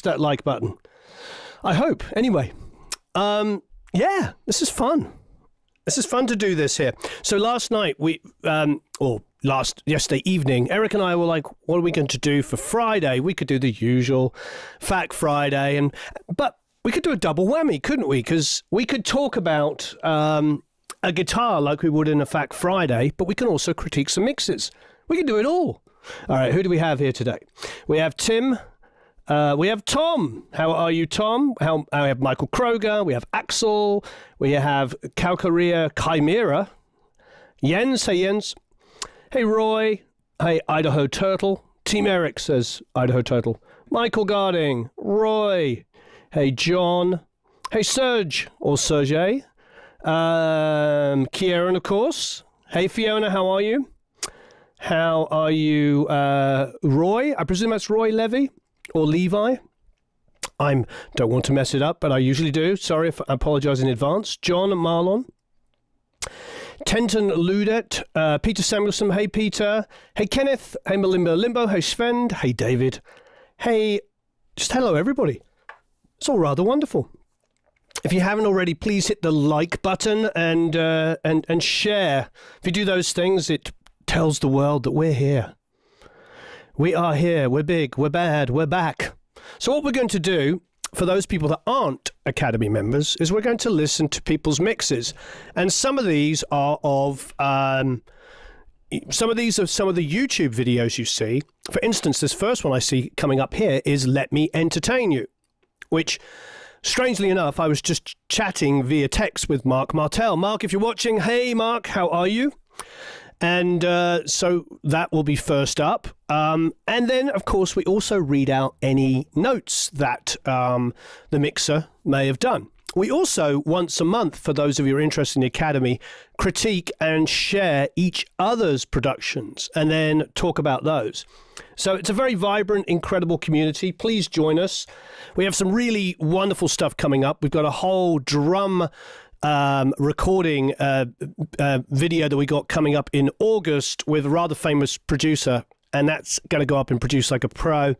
smash that like button. I hope. Anyway, yeah, this is fun. This is fun to do this here. So last night, yesterday evening, Eric and I were like, what are we going to do for Friday? We could do the usual Fact Friday, but we could do a double whammy, couldn't we? Because we could talk about a guitar like we would in a Fact Friday, but we can also critique some mixes. We can do it all. All right, who do we have here today? We have Tim. We have Tom. How are you, Tom? We have Michael Kroger. We have Axel. We have Calcaria Chimera. Jens. Hey, Jens. Hey, Roy. Hey, Idaho Turtle. Team Eric says Idaho Turtle. Michael Garding. Roy. Hey, John. Hey, Serge or Sergey. Kieran, of course. Hey, Fiona, how are you? How are you, Roy? I presume that's Roy Levy or Levi. I don't want to mess it up, but I usually do. Sorry if I apologize in advance. John and Marlon. Tenton Ludet. Peter Samuelson. Hey, Peter. Hey, Kenneth. Hey, Malimba Limbo. Hey, Sven. Hey, David. Hey, just hello, everybody. It's all rather wonderful. If you haven't already, please hit the like button and share. If you do those things, it tells the world that we're here. We are here. We're big. We're bad. We're back. So what we're going to do, for those people that aren't Academy members, is we're going to listen to people's mixes. And some of these are of... some of the YouTube videos you see. For instance, this first one I see coming up here is Let Me Entertain You, which... strangely enough, I was just chatting via text with Mark Martel. Mark, if you're watching, hey, Mark, how are you? And so that will be first up. And then, of course, we also read out any notes that the mixer may have done. We also, once a month, for those of you who are interested in the Academy, critique and share each other's productions and then talk about those. So it's a very vibrant, incredible community. Please join us. We have some really wonderful stuff coming up. We've got a whole drum recording video that we got coming up in August with a rather famous producer, and that's going to go up and produce like a pro.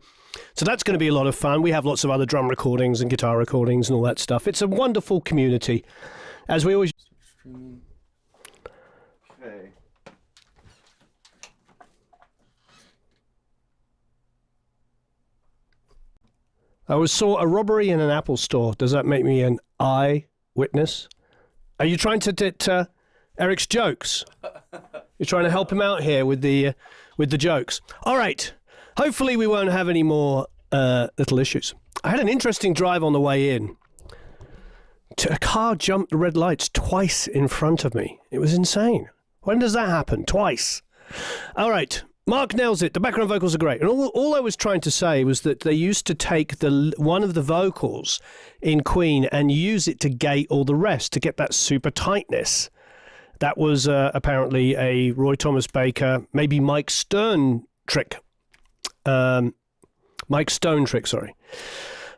So that's going to be a lot of fun. We have lots of other drum recordings and guitar recordings and all that stuff. It's a wonderful community, as we always... Okay. I saw a robbery in an Apple store. Does that make me an eyewitness? Are you trying to get Eric's jokes? You're trying to help him out here with the jokes. All right. Hopefully we won't have any more little issues. I had an interesting drive on the way in. A car jumped the red lights twice in front of me. It was insane. When does that happen? Twice. All right. Mark nails it. The background vocals are great. And all I was trying to say was that they used to take one of the vocals in Queen and use it to gate all the rest to get that super tightness. That was apparently a Roy Thomas Baker, maybe Mike Stone trick. Mike Stone trick, sorry.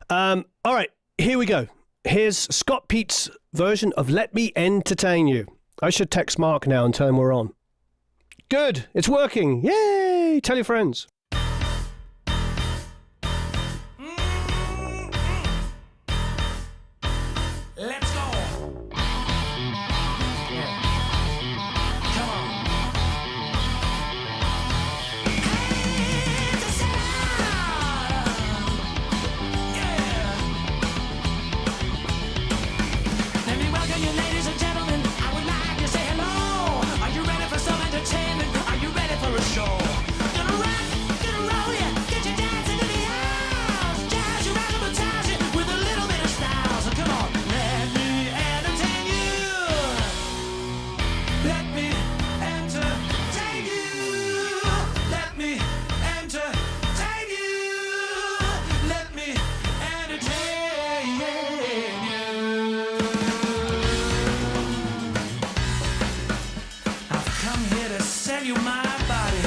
All right, here we go. Here's Scott Pete's version of Let Me Entertain You. I should text Mark now and tell him we're on. Good, it's working. Yay! Tell your friends. Let's go. Yeah. Come on. Hey, the sound. Yeah. Let me welcome you, ladies and gentlemen. I would like to say hello. Are you ready for some entertainment? Are you ready for a show? Gonna rock, gonna roll ya, get you dancing in the house. Jazz you, rhythmatize it with a little bit of style. So come on, let me entertain you. Let me entertain you. Let me entertain you. Let me entertain you. I've come here to sell you my body.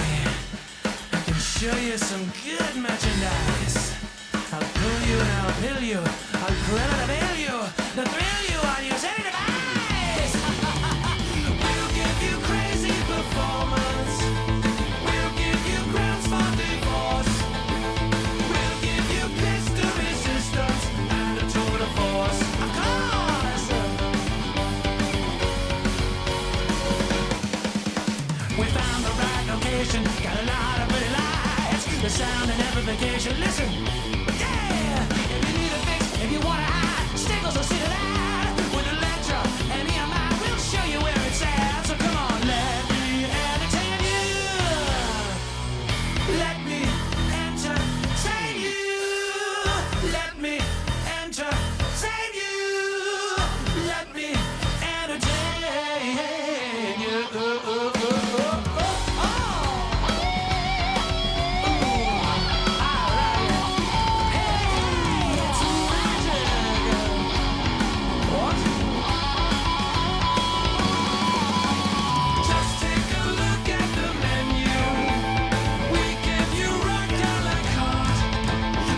I can show you some good merchandise. I'll pull you and I'll pill you. I'll grill and avail you. The thrill you on use any device. We'll give you crazy performance. We'll give you grounds for divorce. We'll give you blistery should listen. Yeah, if you need a fix, if you want to hide, Stickles will see to that. With Electra and EMI, we'll show you where it's at. So come on, let me entertain you. Let me entertain you. Let me entertain you. Let me entertain you. Just take a look at the menu. We give you rock a la carte.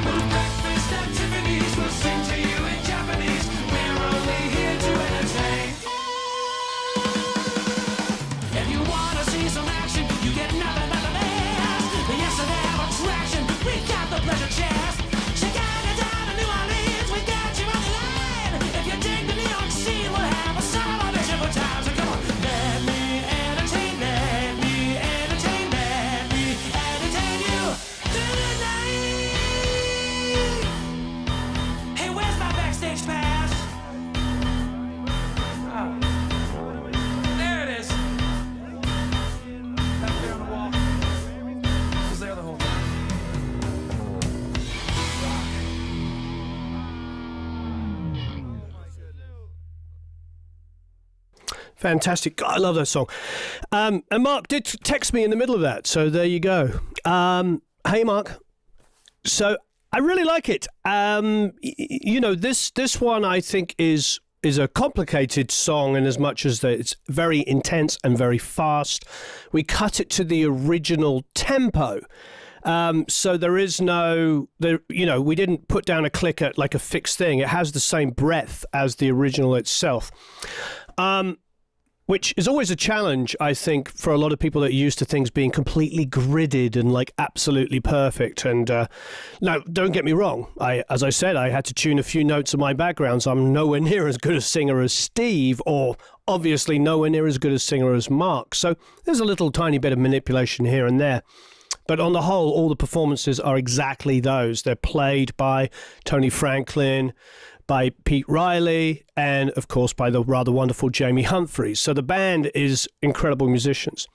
With breakfast at Tiffany's, we'll sing to you in Japanese. We're only here to entertain. If you wanna see some action, you get nothing but the best. The yesterday of attraction, we got the pleasure chest. Chicago down to New Orleans, we got you on the line. If you dig the New York scene, we'll have a celebration for time. So come on, let me entertain, let me entertain, let me entertain you tonight. Hey, where's my backstage pass? Oh. There it is. Back there on the wall. It was there the whole time. Fantastic. God, I love that song. And Mark did text me in the middle of that, so there you go. Hey, Mark. So I really like it. You know, this one I think is a complicated song in as much as that it's very intense and very fast. We cut it to the original tempo. So there is no, we didn't put down a click at like a fixed thing. It has the same breadth as the original itself. Which is always a challenge, I think, for a lot of people that are used to things being completely gridded and like absolutely perfect. And now, don't get me wrong. As I said, I had to tune a few notes of my background, so I'm nowhere near as good a singer as Steve, or obviously nowhere near as good a singer as Mark. So there's a little tiny bit of manipulation here and there. But on the whole, all the performances are exactly those. They're played by Tony Franklin, by Pete Riley, and of course by the rather wonderful Jamie Humphries. So the band is incredible musicians.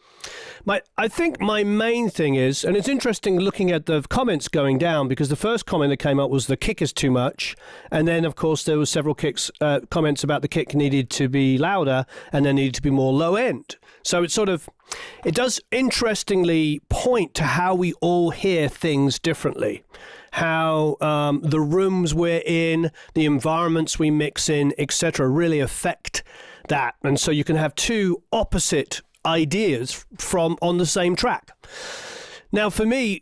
I think my main thing is, and it's interesting looking at the comments going down, because the first comment that came up was the kick is too much, and then of course there were several comments about the kick needed to be louder and there needed to be more low end. So it does interestingly point to how we all hear things differently. How the rooms we're in, the environments we mix in, etc., really affect that. And so you can have two opposite ideas on the same track. Now, for me,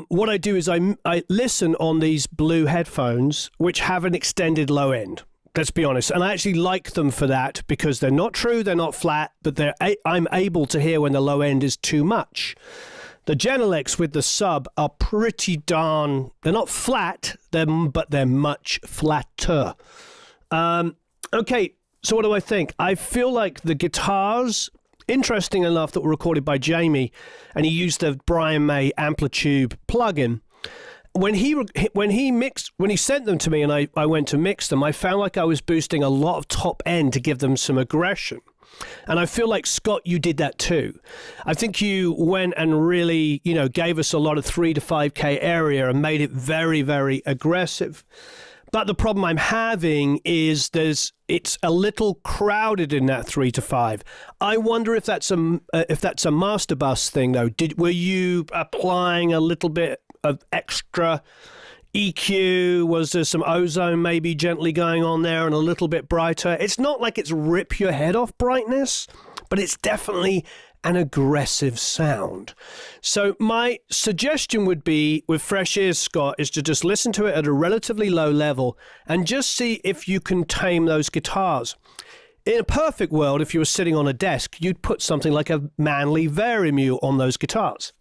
what I do is I listen on these blue headphones, which have an extended low end. Let's be honest. And I actually like them for that, because they're not true, they're not flat, but I'm able to hear when the low end is too much. The Genelecs with the sub are pretty they're not flat, but they're much flatter. Okay, so what do I think? I feel like the guitars, interesting enough that were recorded by Jamie, and he used the Brian May Amplitude plugin. When he sent them to me and I went to mix them, I found like I was boosting a lot of top end to give them some aggression. And I feel like, Scott, you did that too. I think you went and really, gave us a lot of 3 to 5K area and made it very, very aggressive. But the problem I'm having is it's a little crowded in that 3 to 5. I wonder if that's a master bus thing though. Were you applying a little bit of extra EQ? Was there some ozone maybe gently going on there and a little bit brighter? It's not like it's rip your head off brightness, but it's definitely an aggressive sound. So my suggestion would be, with fresh ears, Scott, is to just listen to it at a relatively low level and just see if you can tame those guitars. In a perfect world, if you were sitting on a desk, you'd put something like a Manley Varimu on those guitars.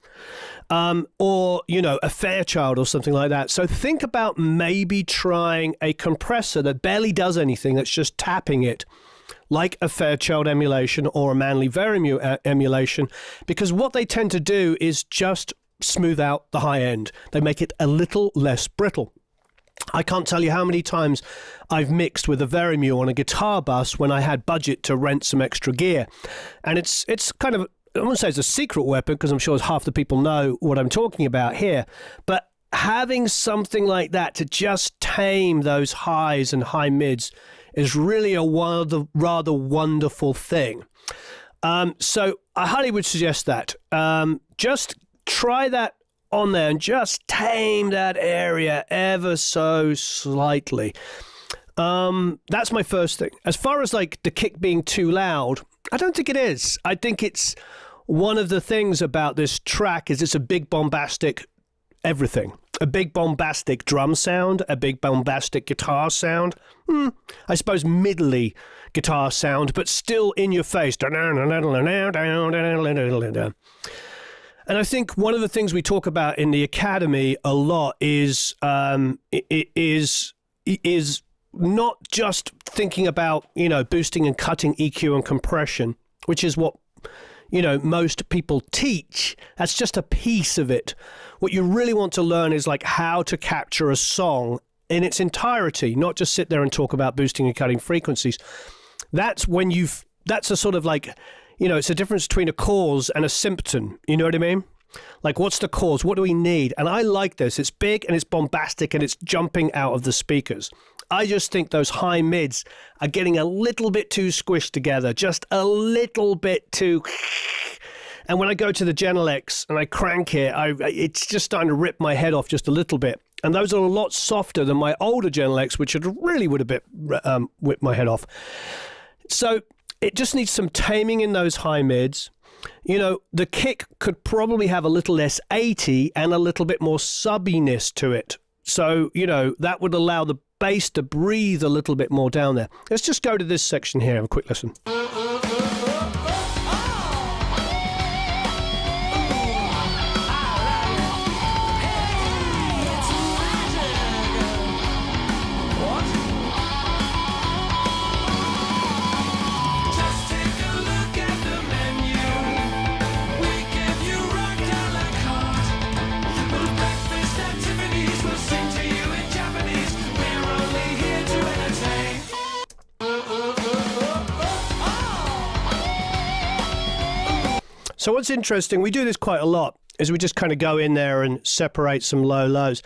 Or, a Fairchild or something like that. So think about maybe trying a compressor that barely does anything, that's just tapping it, like a Fairchild emulation or a Manley Varimu emulation, because what they tend to do is just smooth out the high end. They make it a little less brittle. I can't tell you how many times I've mixed with a Verimue on a guitar bus when I had budget to rent some extra gear. And it's kind of, I won't say it's a secret weapon because I'm sure half the people know what I'm talking about here. But having something like that to just tame those highs and high mids is really a rather wonderful thing. So I highly would suggest that. Just try that on there and just tame that area ever so slightly. That's my first thing. As far as like the kick being too loud, I don't think it is. I think it's one of the things about this track is it's a big bombastic everything. A big bombastic drum sound, a big bombastic guitar sound. I suppose middly guitar sound, but still in your face. And I think one of the things we talk about in the Academy a lot is not just thinking about, boosting and cutting EQ and compression, which is what, most people teach. That's just a piece of it. What you really want to learn is like how to capture a song in its entirety, not just sit there and talk about boosting and cutting frequencies. That's a sort of like, it's a difference between a cause and a symptom. You know what I mean? Like, what's the cause? What do we need? And I like this. It's big and it's bombastic and it's jumping out of the speakers. I just think those high mids are getting a little bit too squished together, just a little bit too. And when I go to the Genelecs and I crank it, it's just starting to rip my head off just a little bit. And those are a lot softer than my older Genelecs, which really would have whipped my head off. So it just needs some taming in those high mids. The kick could probably have a little less 80 and a little bit more subbiness to it. So, that would allow the bass to breathe a little bit more down there. Let's just go to this section here, have a quick listen. So what's interesting, we do this quite a lot, is we just kind of go in there and separate some low lows.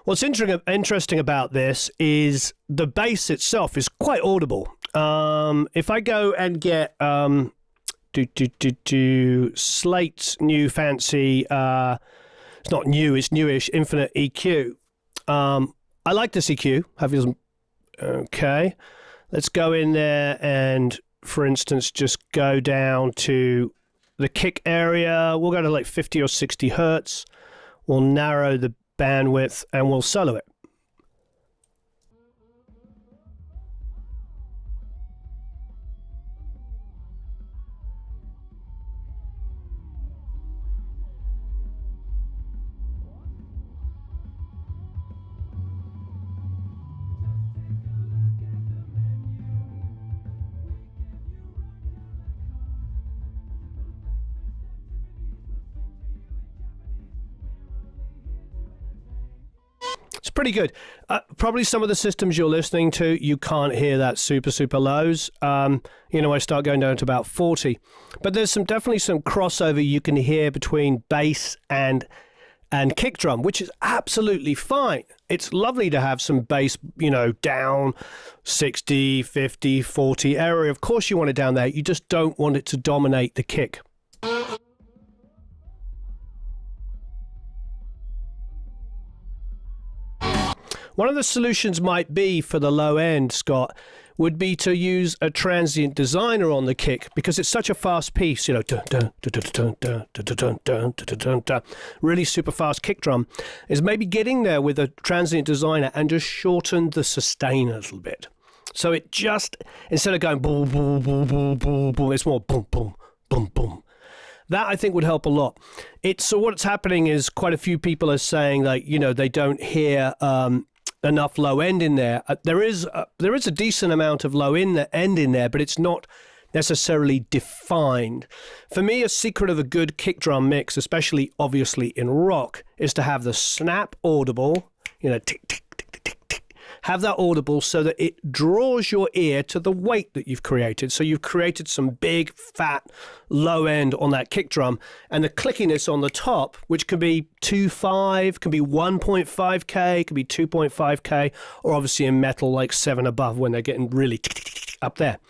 What's interesting about this is the bass itself is quite audible. If I go and get Slate's new fancy, it's not new, it's newish, Infinite EQ. I like this EQ. Okay. Let's go in there and, for instance, just go down to the kick area. We'll go to like 50 or 60 hertz. We'll narrow the bandwidth and we'll solo it. It's pretty good. Probably some of the systems you're listening to, you can't hear that super lows. I start going down to about 40. But there's definitely some crossover you can hear between bass and kick drum, which is absolutely fine. It's lovely to have some bass, down 60, 50, 40 area. Of course you want it down there. You just don't want it to dominate the kick. One of the solutions might be for the low end, Scott, would be to use a transient designer on the kick because it's such a fast piece, really super fast kick drum, is maybe getting there with a transient designer and just shorten the sustain a little bit. So it just, instead of going boom, boom, boom, boom, boom, boom, it's more boom, boom, boom, boom. That I think would help a lot. So what's happening is quite a few people are saying they don't hear enough low end in there. There is a decent amount of low end in there, but it's not necessarily defined. For me, a secret of a good kick drum mix, especially obviously in rock, is to have the snap audible, tick, tick, tick, tick, tick, tick. Have that audible so that it draws your ear to the weight that you've created. So you've created some big, fat, low end on that kick drum, and the clickiness on the top, which can be 2.5, can be 1.5K, can be 2.5K, or obviously in metal like 7 above when they're getting really up there.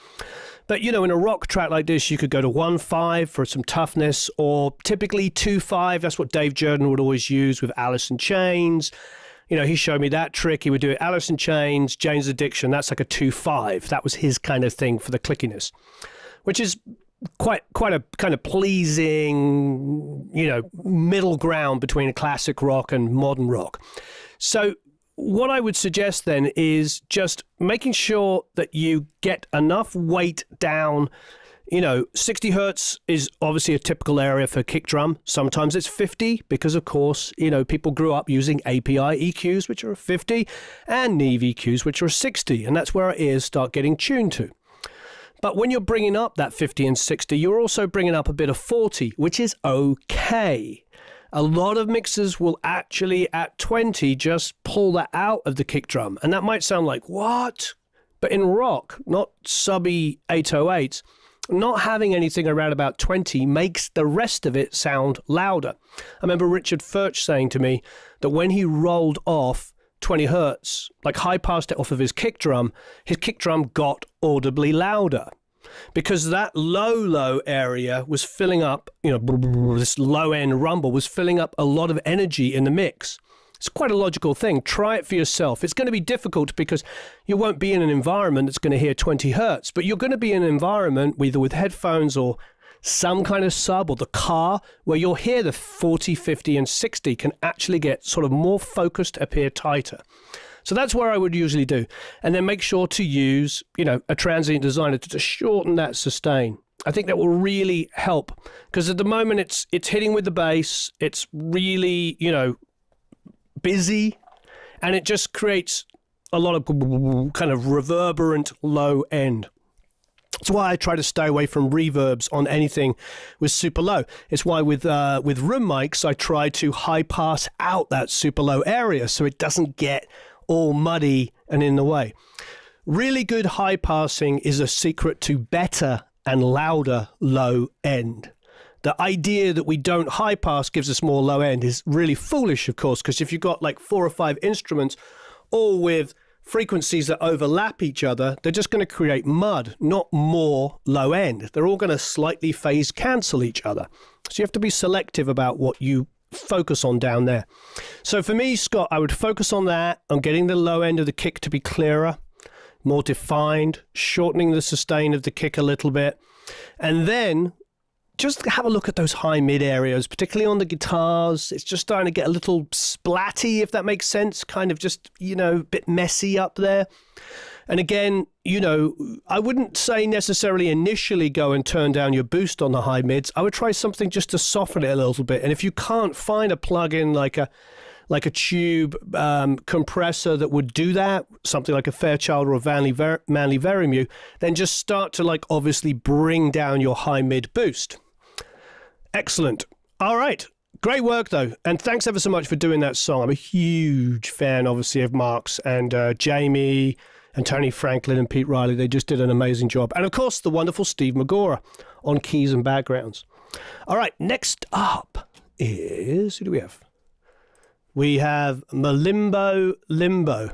But, in a rock track like this, you could go to 1.5 for some toughness, or typically 2.5. That's what Dave Jordan would always use with Alice in Chains. He showed me that trick. He would do it Alice in Chains, Jane's Addiction. That's like a 2.5. That was his kind of thing for the clickiness, which is quite a kind of pleasing, middle ground between a classic rock and modern rock. So what I would suggest then is just making sure that you get enough weight down. 60 hertz is obviously a typical area for kick drum. Sometimes it's 50 because, of course, people grew up using API EQs, which are 50, and Neve EQs, which are 60. And that's where our ears start getting tuned to. But when you're bringing up that 50 and 60, you're also bringing up a bit of 40, which is okay. A lot of mixers will actually, at 20, just pull that out of the kick drum. And that might sound like, what? But in rock, not subby 808s, not having anything around about 20 makes the rest of it sound louder. I remember Richard Furch saying to me that when he rolled off 20 hertz, like high passed it off of his kick drum got audibly louder because that low area was filling up, this low end rumble was filling up a lot of energy in the mix. It's quite a logical thing. Try it for yourself. It's going to be difficult because you won't be in an environment that's going to hear 20 hertz, but you're going to be in an environment either with headphones or some kind of sub or the car where you'll hear the 40, 50, and 60 can actually get sort of more focused, appear tighter. So that's where I would usually do. And then make sure to use, a transient designer to shorten that sustain. I think that will really help because at the moment it's hitting with the bass. It's really, busy, and it just creates a lot of kind of reverberant low end. That's why I try to stay away from reverbs on anything with super low. It's why with room mics I try to high pass out that super low area so it doesn't get all muddy and in the way. Really good high passing is a secret to better and louder low end. The idea that we don't high pass gives us more low end is really foolish, of course, because if you've got like 4 or 5 instruments all with frequencies that overlap each other, they're just going to create mud, not more low end. They're all going to slightly phase cancel each other. So you have to be selective about what you focus on down there. So for me, Scott, I would focus on that, on getting the low end of the kick to be clearer, more defined, shortening the sustain of the kick a little bit, and then just have a look at those high mid areas, particularly on the guitars. It's just starting to get a little splatty, if that makes sense, kind of just, a bit messy up there. And again, I wouldn't say necessarily initially go and turn down your boost on the high mids. I would try something just to soften it a little bit. And if you can't find a plug-in like a tube compressor that would do that, something like a Fairchild or a Manley Verimu, then just start to obviously bring down your high mid boost. Excellent. All right. Great work, though. And thanks ever so much for doing that song. I'm a huge fan, obviously, of Mark's and Jamie and Tony Franklin and Pete Riley. They just did an amazing job. And, of course, the wonderful Steve Magora on keys and backgrounds. All right. Next up is, who do we have? We have Malimbo Limbo.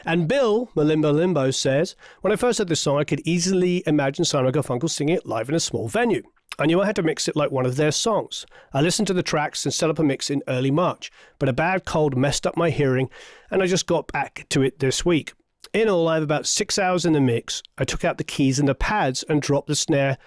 And Bill, Malimbo Limbo, says, when I first heard this song, I could easily imagine Simon & Garfunkel singing it live in a small venue. I knew I had to mix it like one of their songs. I listened to the tracks and set up a mix in early March, but a bad cold messed up my hearing, and I just got back to it this week. In all, I have about 6 hours in the mix. I took out the keys and the pads and dropped the snare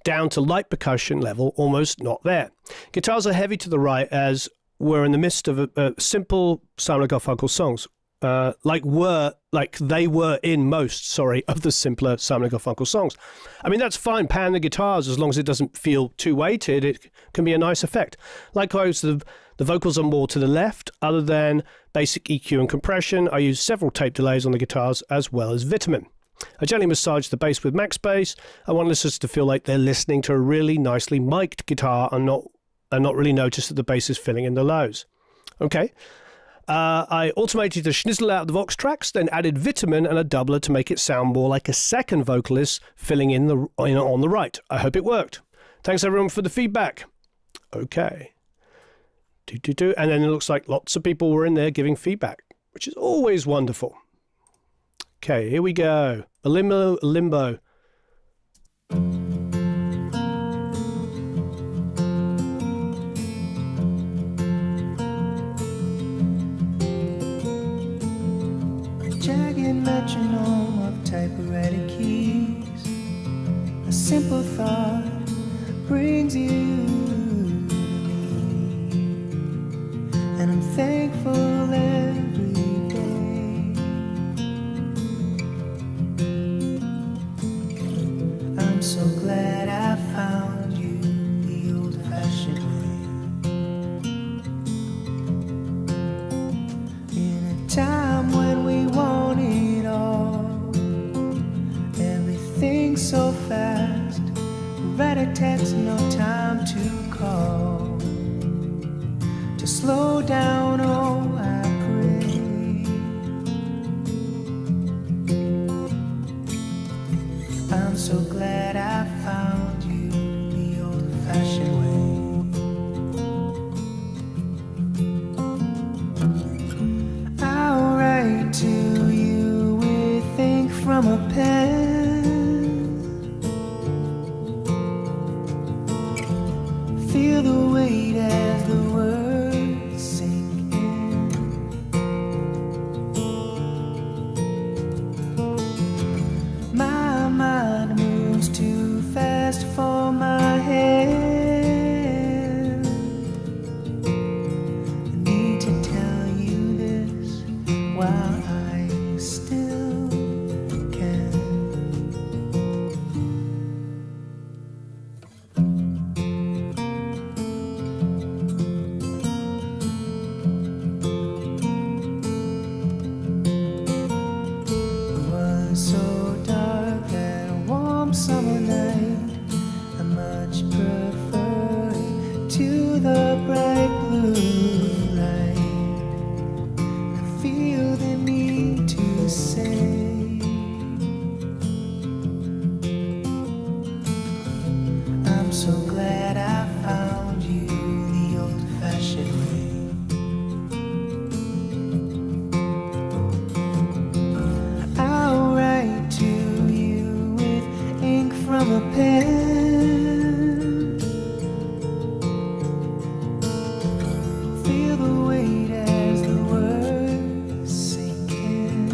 down to light percussion level, almost not there. Guitars are heavy to the right as we're in the midst of a simple Simon & Garfunkel songs. Like they were in most, of the simpler Simon & Garfunkel songs. I mean, that's fine, pan the guitars, as long as it doesn't feel too weighted, it can be a nice effect. Likewise, the vocals are more to the left. Other than basic EQ and compression, I use several tape delays on the guitars as well as Vitamin. I gently massage the bass with max bass. I want listeners to feel like they're listening to a really nicely mic'd guitar and not really notice that the bass is filling in the lows. Okay. I automated the schnizzle out of the Vox tracks, then added Vitamin and a doubler to make it sound more like a second vocalist filling in on the right. I hope it worked. Thanks everyone for the feedback. Okay. And then it looks like lots of people were in there giving feedback, which is always wonderful. Okay, here we go. A limbo. Jagged metronome of typewriter keys. A simple thought brings you to me, and I'm thankful every day. I'm so glad I found you the old-fashioned way. In a time when we want it all, everything so fast, write a text, no time to call, to slow down, oh I pray. I'm so glad I found you the old-fashioned way. I'll write to you with ink from a pen, feel the weight as the words sink in. My mind moves too fast for my hand. I need to tell you this while I still can. It was so dark that a warm summer night, I much prefer it to the bright blue light. I feel the need to say, I'm so glad I found you the old-fashioned way. I'll write to you with ink from a pen, feel the weight as the words sink in.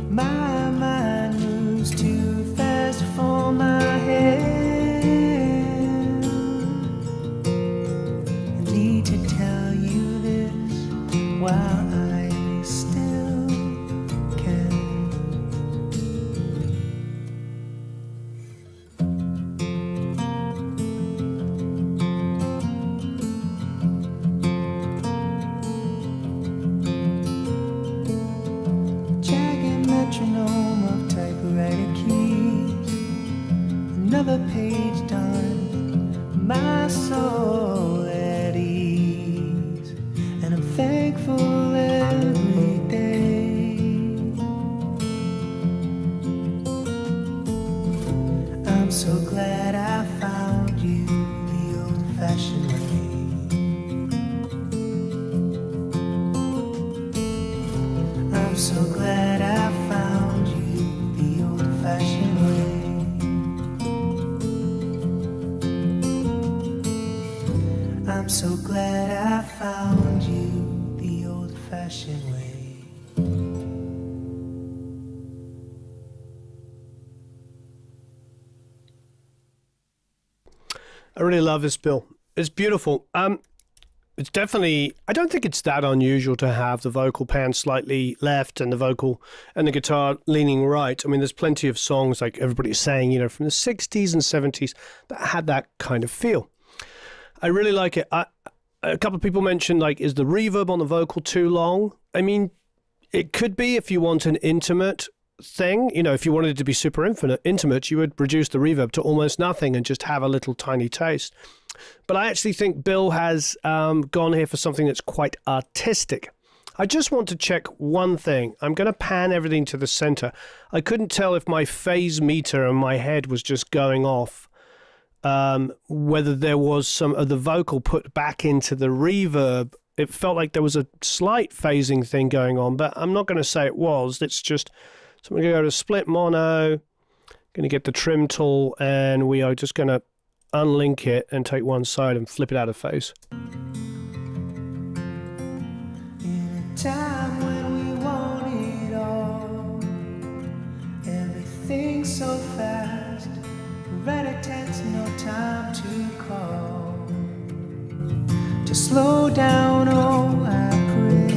My mind moves too fast for my hand. I need to tell you this while I still can. Jagged metronome of typewriter keys, another page done, my soul at ease, and I'm thankful every day. I'm so glad I found you the old-fashioned way. I'm so glad I found you the old-fashioned way. I'm so glad I found you the old-fashioned way. I really love this, Bill. It's beautiful. It's definitely, I don't think it's that unusual to have the vocal pan slightly left and the vocal and the guitar leaning right. I mean, there's plenty of songs, like everybody's saying, you know, from the 60s and 70s that had that kind of feel. I really like it. a couple of people mentioned, like, is the reverb on the vocal too long? I mean, it could be if you want an intimate thing. You know, if you wanted it to be super intimate, you would reduce the reverb to almost nothing and just have a little tiny taste. But I actually think Bill has gone here for something that's quite artistic. I just want to check one thing. I'm going to pan everything to the center. I couldn't tell if my phase meter in my head was just going off, whether there was some of the vocal put back into the reverb. It felt like there was a slight phasing thing going on, but I'm not going to say it was. It's just, so I'm going to go to split mono, going to get the trim tool, and we are just going to unlink it and take one side and flip it out of phase. Time when we want it all, everything so fast, rat-a-tats, no time to call, to slow down, oh I pray.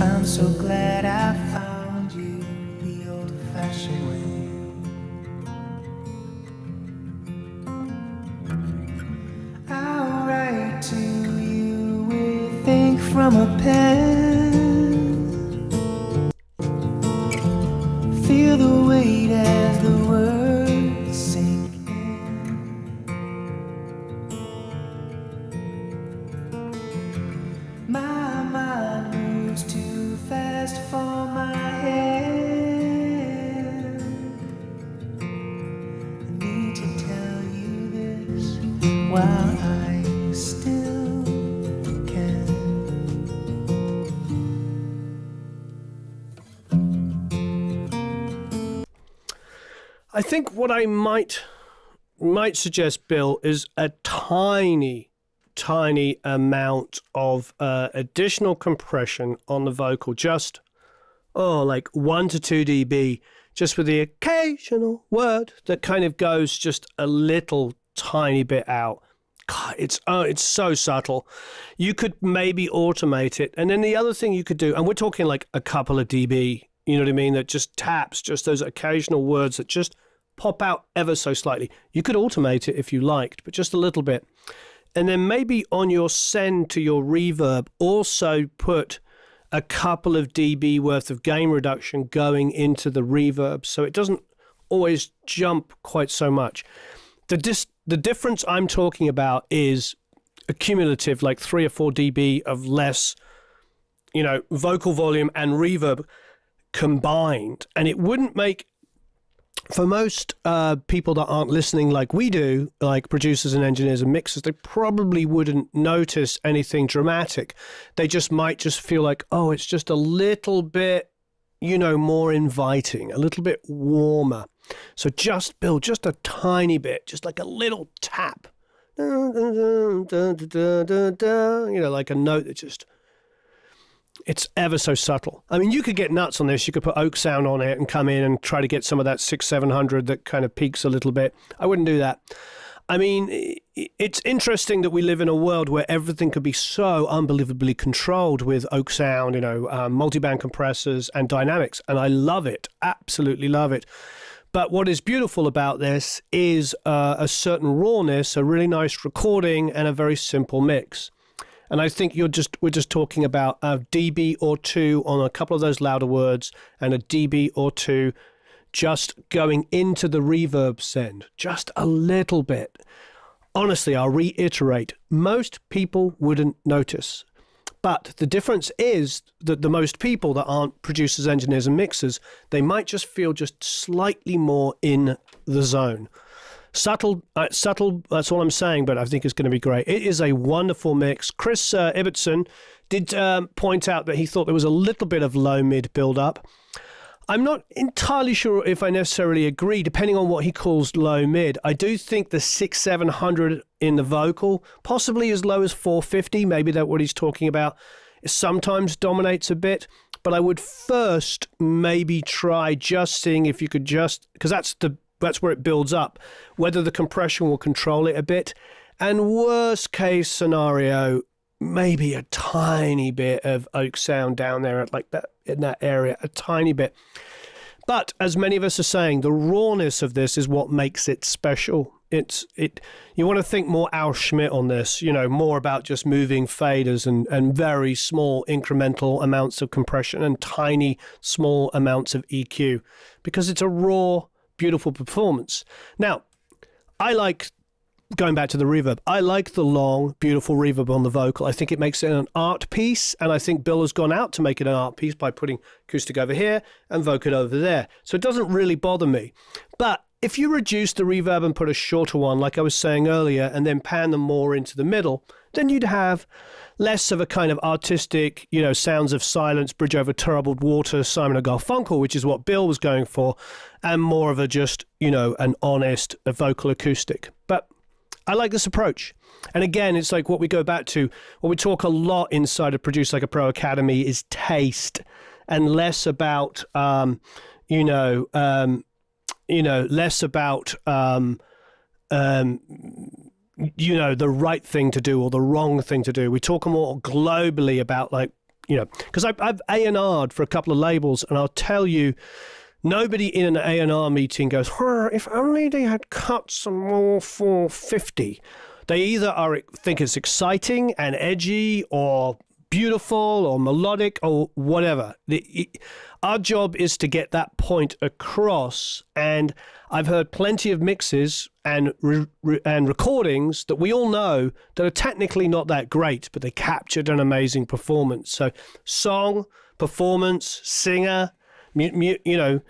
I'm so glad I found you the old-fashioned way. I'll write to you with ink from a pen. Feel the weight as the words sink in. My mind moves too fast for my head. I need to tell you this while I still can. I think what I might suggest, Bill, is a tiny amount of additional compression on the vocal, just like 1 to 2 dB, just with the occasional word that kind of goes just a little tiny bit out. God, it's so subtle. You could maybe automate it, and then the other thing you could do, and we're talking like a couple of dB, you know what I mean, that just taps, just those occasional words that just pop out ever so slightly. You could automate it if you liked, but just a little bit. And then maybe on your send to your reverb, also put a couple of dB worth of gain reduction going into the reverb, so it doesn't always jump quite so much. The difference I'm talking about is a cumulative, like 3 or 4 dB of less, you know, vocal volume and reverb combined. And it wouldn't make, for most people that aren't listening like we do, like producers and engineers and mixers, they probably wouldn't notice anything dramatic. They just might just feel like, oh, it's just a little bit, you know, more inviting, a little bit warmer. So just, Bill, just a tiny bit, just like a little tap, you know, like a note that just, it's ever so subtle. I mean, you could get nuts on this. You could put oak sound on it and come in and try to get some of that 600-700 that kind of peaks a little bit. I wouldn't do that. I mean, it's interesting that we live in a world where everything could be so unbelievably controlled with oak sound, you know, multiband compressors and dynamics. And I love it, absolutely love it. But what is beautiful about this is a certain rawness, a really nice recording, and a very simple mix. And I think we're just talking about a dB or two on a couple of those louder words, and a dB or two just going into the reverb send, just a little bit. Honestly, I'll reiterate, most people wouldn't notice. But the difference is that the most people that aren't producers, engineers, and mixers, they might just feel just slightly more in the zone. Subtle, that's all I'm saying, but I think it's going to be great. It is a wonderful mix. Chris Ibbotson did point out that he thought there was a little bit of low-mid build-up. I'm not entirely sure if I necessarily agree, depending on what he calls low-mid. I do think the 600-700 in the vocal, possibly as low as 450, maybe that's what he's talking about, sometimes dominates a bit. But I would first maybe try just seeing if you could just, because that's where it builds up, whether the compression will control it a bit. And worst case scenario, maybe a tiny bit of oak sound down there at like that, in that area, a tiny bit. But as many of us are saying, the rawness of this is what makes it special. You want to think more Al Schmidt on this, more about just moving faders and very small incremental amounts of compression and tiny small amounts of EQ, because it's a raw, beautiful performance. Now, I like, going back to the reverb, I like the long, beautiful reverb on the vocal. I think it makes it an art piece, and I think Bill has gone out to make it an art piece by putting acoustic over here and vocal over there. So it doesn't really bother me. But if you reduce the reverb and put a shorter one, like I was saying earlier, and then pan them more into the middle, then you'd have less of a kind of artistic, sounds of silence, bridge over troubled water, Simon & Garfunkel, which is what Bill was going for, and more of a just, an honest vocal acoustic. But I like this approach. And again, it's like what we go back to, what we talk a lot inside of Produce Like a Pro Academy is taste, and less about, less about, the right thing to do or the wrong thing to do. We talk more globally about because I've A&R'd for a couple of labels, and I'll tell you, nobody in an A&R meeting goes, if only they had cut some more 450. They either think it's exciting and edgy or beautiful or melodic or whatever. Our job is to get that point across, and I've heard plenty of mixes and recordings that we all know that are technically not that great, but they captured an amazing performance. So song, performance, singer, all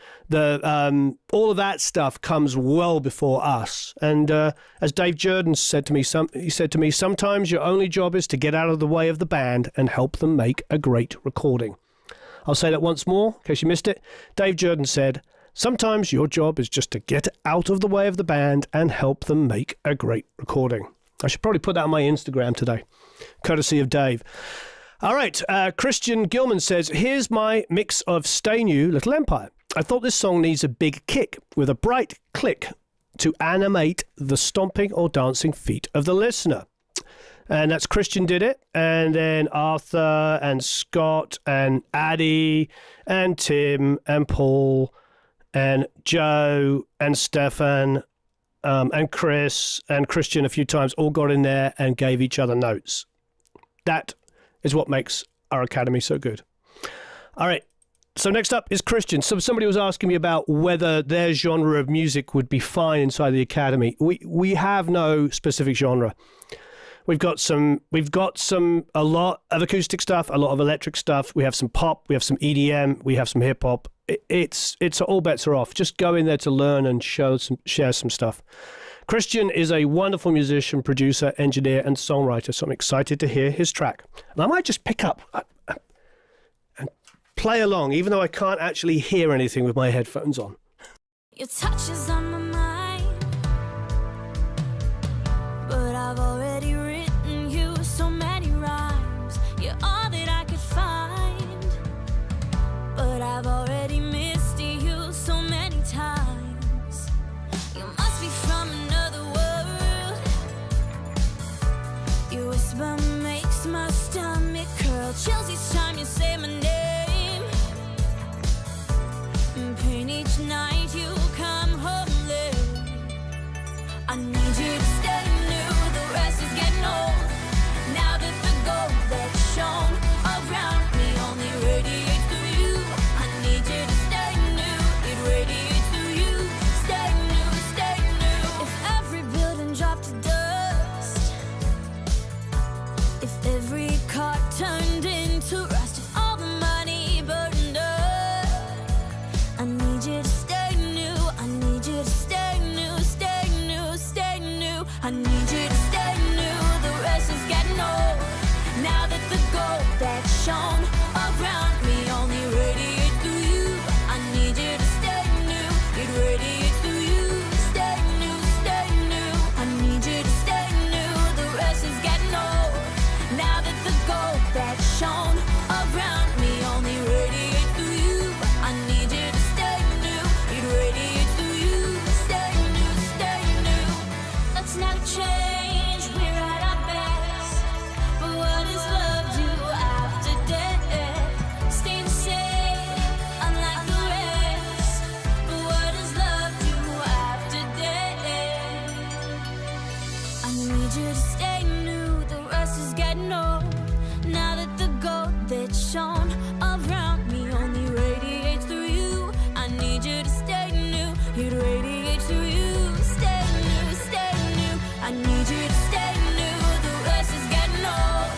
of that stuff comes well before us. And as Dave Jordan said to me, he said to me, sometimes your only job is to get out of the way of the band and help them make a great recording. I'll say that once more, in case you missed it. Dave Jordan said, sometimes your job is just to get out of the way of the band and help them make a great recording. I should probably put that on my Instagram today, courtesy of Dave. All right, Christian Gilman says, here's my mix of Stay New, Little Empire. I thought this song needs a big kick with a bright click to animate the stomping or dancing feet of the listener. And that's Christian did it, and then Arthur and Scott and Addie and Tim and Paul and Joe and Stefan and Chris and Christian a few times all got in there and gave each other notes. That is what makes our academy so good. All right, so next up is Christian. So somebody was asking me about whether their genre of music would be fine inside the academy. We have no specific genre. We've got a lot of acoustic stuff, a lot of electric stuff. We have some pop, we have some EDM, we have some hip hop. It's all bets are off. Just go in there to learn and share some stuff. Christian is a wonderful musician, producer, engineer, and songwriter, so I'm excited to hear his track. And I might just pick up and play along, even though I can't actually hear anything with my headphones on. Your touch is on my mind, but I've already written you so many rhymes. You're all that I could find, but I've already missed you so many times. You must be from another world. Your whisper makes my stomach curl. Chills each time you say my name. And pain each night you come home late. I need you to stay new. The rest is getting old. Now that the gold that's shone around me only radiates through you. I need you to stay new. It radiates through you. Stay new, stay new. If every building dropped to dust, if every car turned into rust, if all the money burned up, I need you to stay new. I need you to stay new, stay new, stay new. I need you to stay new. The rest is getting old. Now that the gold that shone around me only radiates through you. I need you to stay new. It radiates through you. Stay new, stay new. I need you to stay new. The rest is getting old. Now that the gold that shone around me only radiates through you. I need you to stay new. It radiates through you. Stay new, stay new. Let's not change. need you to stay new, the rest is getting old. Now that the gold that shone around me only radiates through you, I need you to stay new, it radiates through you. Stay new, I need you to stay new, the rest is getting old.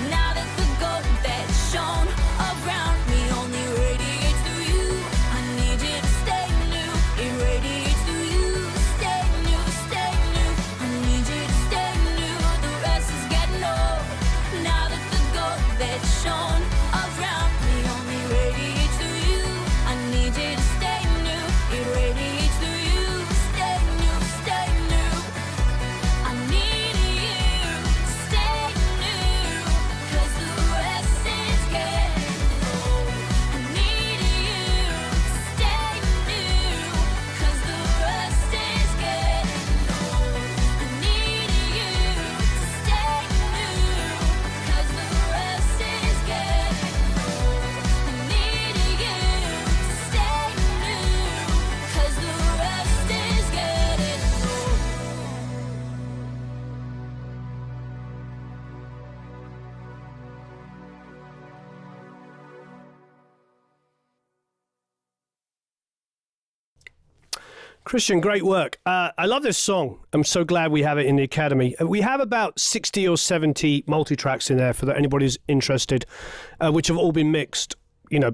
Now that the gold that shone around me only radiates through you, I need you to stay new, it radiates through you. Stay new, I need you to stay new, the rest is getting old. Now that the gold that shone around me only radiates through you, I need you to stay new, it radiates through you. Stay new, I need you to stay new, 'cause the rest is getting old. I need you to stay new, 'cause the rest is getting old. I need you to stay new, 'cause the rest is getting old. I need you to stay new, 'cause the rest is getting old. Christian, great work. I love this song. I'm so glad we have it in the Academy. We have about 60 or 70 multi-tracks in there for anybody who's interested, which have all been mixed,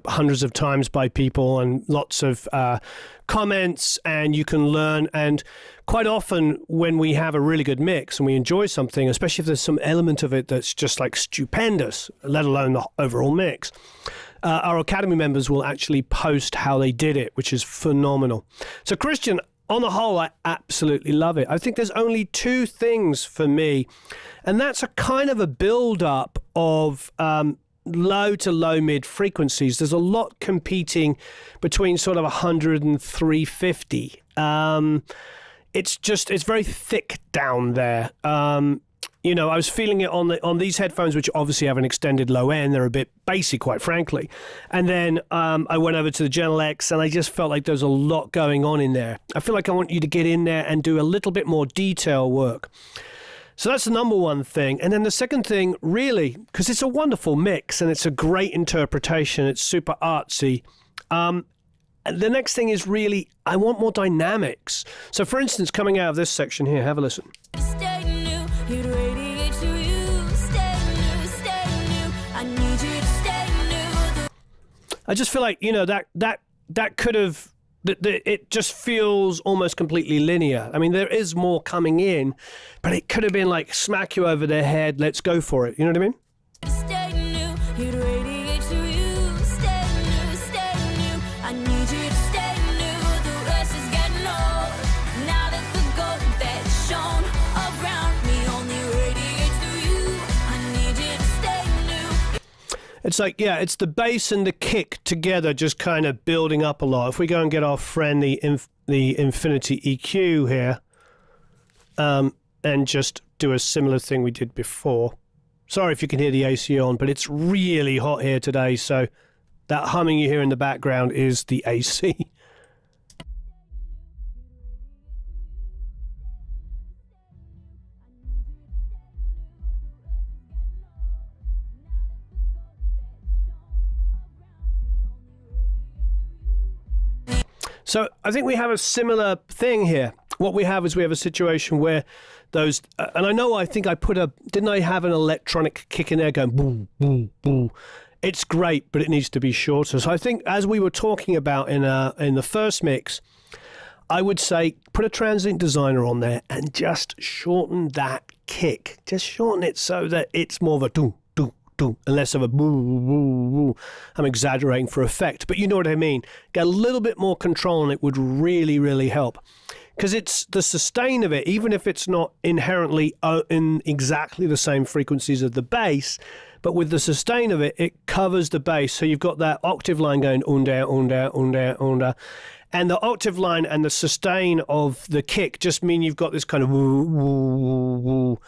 hundreds of times by people, and lots of comments, and you can learn. And quite often when we have a really good mix and we enjoy something, especially if there's some element of it that's just like stupendous, let alone the overall mix, our Academy members will actually post how they did it, which is phenomenal. So Christian, on the whole, I absolutely love it. I think there's only two things for me, and that's a kind of a build-up of low to low mid frequencies. There's a lot competing between sort of 100 and 350. It's very thick down there. I was feeling it on these headphones, which obviously have an extended low end. They're a bit bassy, quite frankly. And then I went over to the Gentle X, and I just felt like there's a lot going on in there. I feel like I want you to get in there and do a little bit more detail work. So that's the number one thing. And then the second thing, really, because it's a wonderful mix and it's a great interpretation, it's super artsy. The next thing is really, I want more dynamics. So for instance, coming out of this section here, have a listen. Stay new, it radiates through you. Stay new, I need you to stay new. I just feel like, that could have, it just feels almost completely linear. I mean, there is more coming in, but it could have been like smack you over the head, let's go for it. You know what I mean? Stay new, it radiates through you. Stay new, I need you to stay new. The rest is getting old. Now that the gold that shone around me only radiates through you, I need you to stay new. It's like, it's the bass and the kick together just kind of building up a lot. If we go and get our friend, the Infinity EQ here, and just do a similar thing we did before. Sorry if you can hear the AC on, but it's really hot here today, so that humming you hear in the background is the AC. So I think we have a similar thing here. What we have is we have a situation where those, and I think I didn't I have an electronic kick in there going boom, boom, boom. It's great, but it needs to be shorter. So I think as we were talking about in the first mix, I would say put a transient designer on there and just shorten that kick. Just shorten it so that it's more of a doo, doo, doo, and less of a boo, boo, boo. I'm exaggerating for effect, but you know what I mean. Get a little bit more control and it would really, really help. Because it's the sustain of it, even if it's not inherently in exactly the same frequencies of the bass, but with the sustain of it, it covers the bass. So you've got that octave line going unda, unda, unda, unda. And the octave line and the sustain of the kick just mean you've got this kind of woo, woo, woo.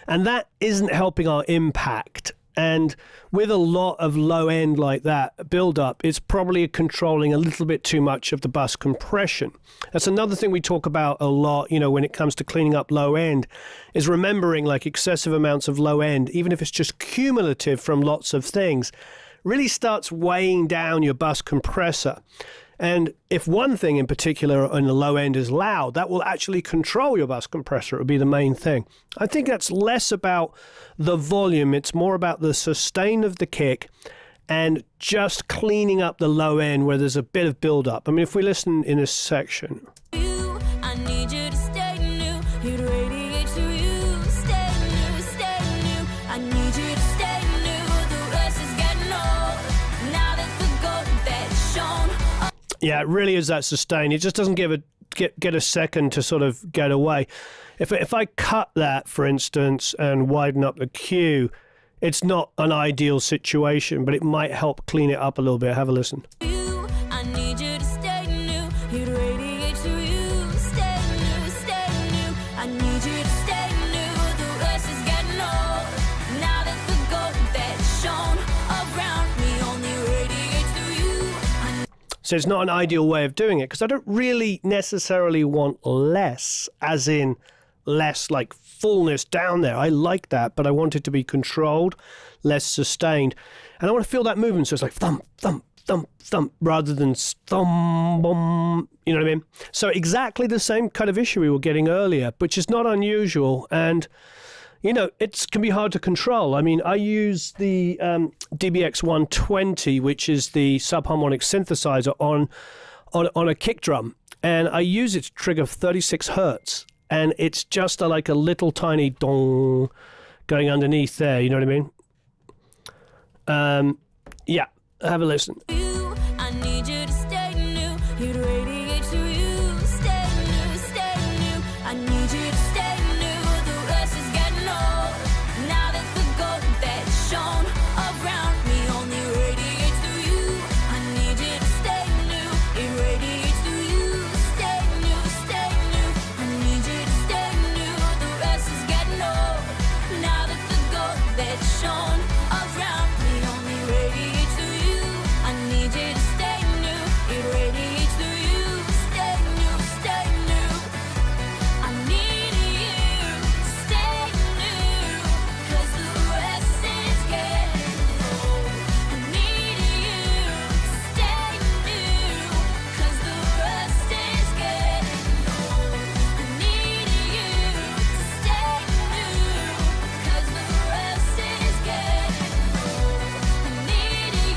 And that isn't helping our impact. And with a lot of low end like that build up, it's probably controlling a little bit too much of the bus compression. That's another thing we talk about a lot, you know, when it comes to cleaning up low end, is remembering like excessive amounts of low end, even if it's just cumulative from lots of things, really starts weighing down your bus compressor. And if one thing in particular on the low end is loud, that will actually control your bus compressor. It would be the main thing. I think that's less about the volume. It's more about the sustain of the kick and just cleaning up the low end where there's a bit of build up. I mean, if we listen in this section. You, I need you to stay new. It radiates through you. Stay new. I need you to stay new. The rest is getting old. Now that the gold that's shown. Yeah, it really is that sustain. It just doesn't get a second to sort of get away. If I cut that, for instance, and widen up the cue, it's not an ideal situation, but it might help clean it up a little bit. Have a listen. You, I need you to stay new. It radiates through you. Stay new. I need you to stay new. The rest is getting old. Now that the gold that's shown around me only radiates through you. So it's not an ideal way of doing it because I don't really necessarily want less, as in less like fullness down there. I like that, but I want it to be controlled, less sustained. And I want to feel that movement. So it's like thump, thump, thump, thump, rather than thump, boom. You know what I mean? So exactly the same kind of issue we were getting earlier, which is not unusual. And, you know, it can be hard to control. I mean, I use the DBX 120, which is the subharmonic synthesizer on a kick drum. And I use it to trigger 36 hertz. And it's just like a little tiny dong going underneath there. You know what I mean? Yeah, have a listen. You, I need you to stay new. It radiates through you. Stay new. I need you to stay new. The rest is getting old. Now that the gold that's shown around me only radiates through you. I need you to stay new. It radiates through you. Stay new. I need you to stay new. The rest is getting old. Now that the gold that's shown around me only radiates through you. I need you to stay new. It radiates through you. Stay new. I need you to stay new. 'Cause the rest is getting old. I need you to stay new. 'Cause the rest is getting old. I need you to stay new. 'Cause the rest is getting old. I need you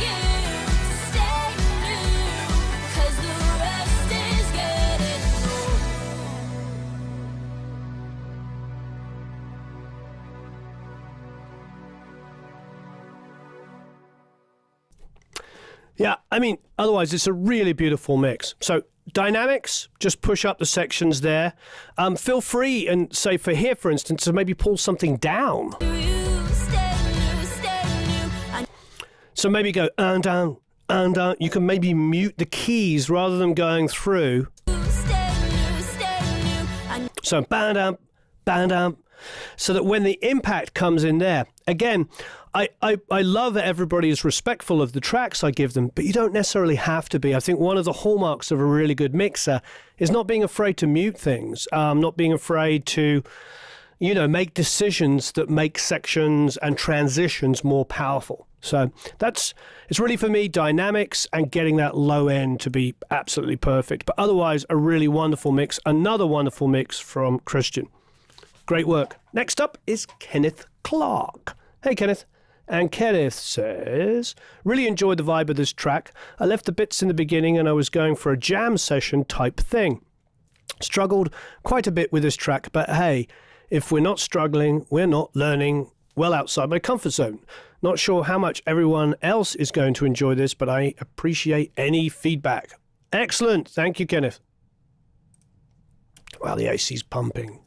to stay new. 'Cause the rest is getting old. Yeah, I mean, otherwise it's a really beautiful mix. So dynamics, just push up the sections there. Feel free and say for here, for instance, to maybe pull something down. You stay new. I So maybe go and down, and down. You can maybe mute the keys rather than going through. stay new. I So bam, so that when the impact comes in there, again, I love that everybody is respectful of the tracks I give them, but you don't necessarily have to be. I think one of the hallmarks of a really good mixer is not being afraid to mute things, not being afraid to, you know, make decisions that make sections and transitions more powerful. So it's really for me dynamics and getting that low end to be absolutely perfect. But otherwise, a really wonderful mix. Another wonderful mix from Christian. Great work. Next up is Kenneth Clark. Hey, Kenneth. And Kenneth says, really enjoyed the vibe of this track. I left the bits in the beginning and I was going for a jam session type thing. Struggled quite a bit with this track, but hey, if we're not struggling, we're not learning. Well outside my comfort zone. Not sure how much everyone else is going to enjoy this, but I appreciate any feedback. Excellent. Thank you, Kenneth. Wow, the AC's pumping.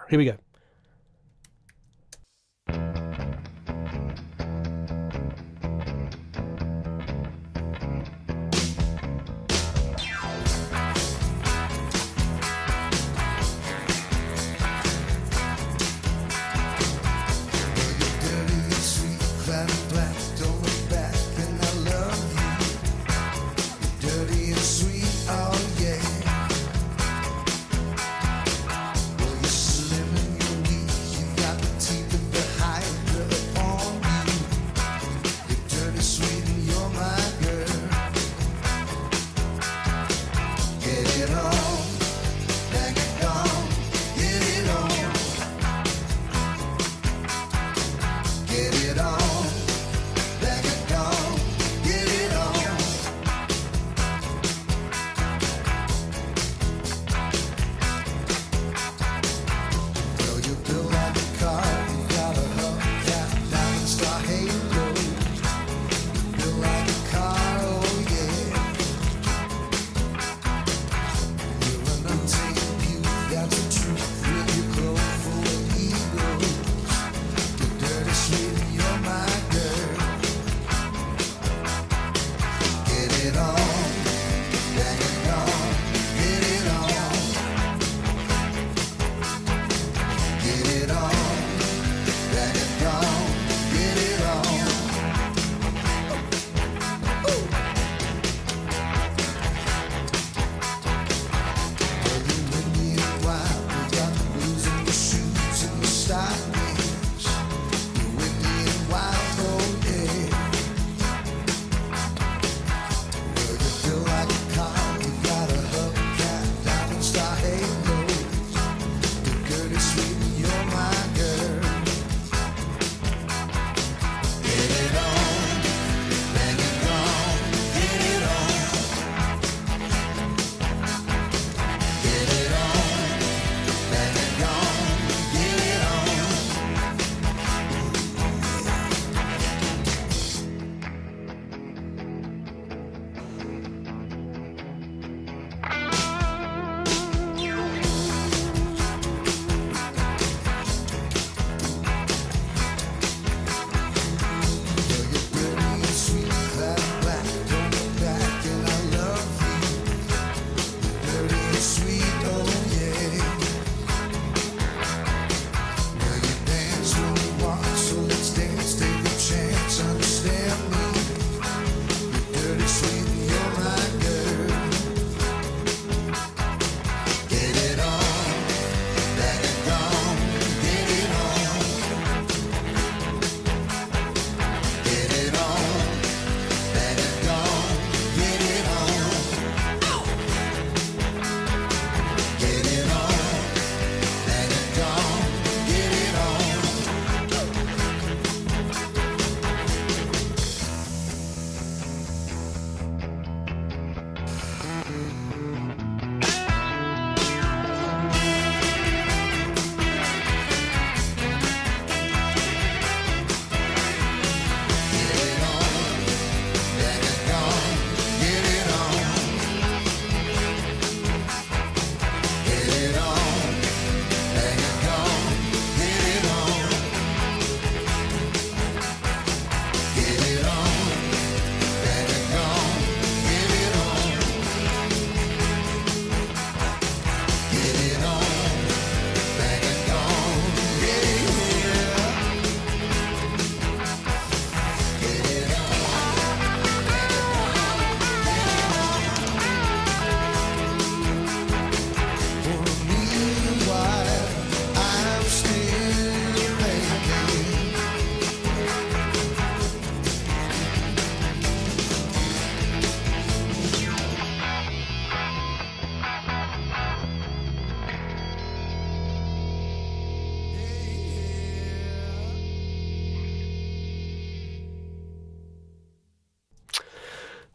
Here we go.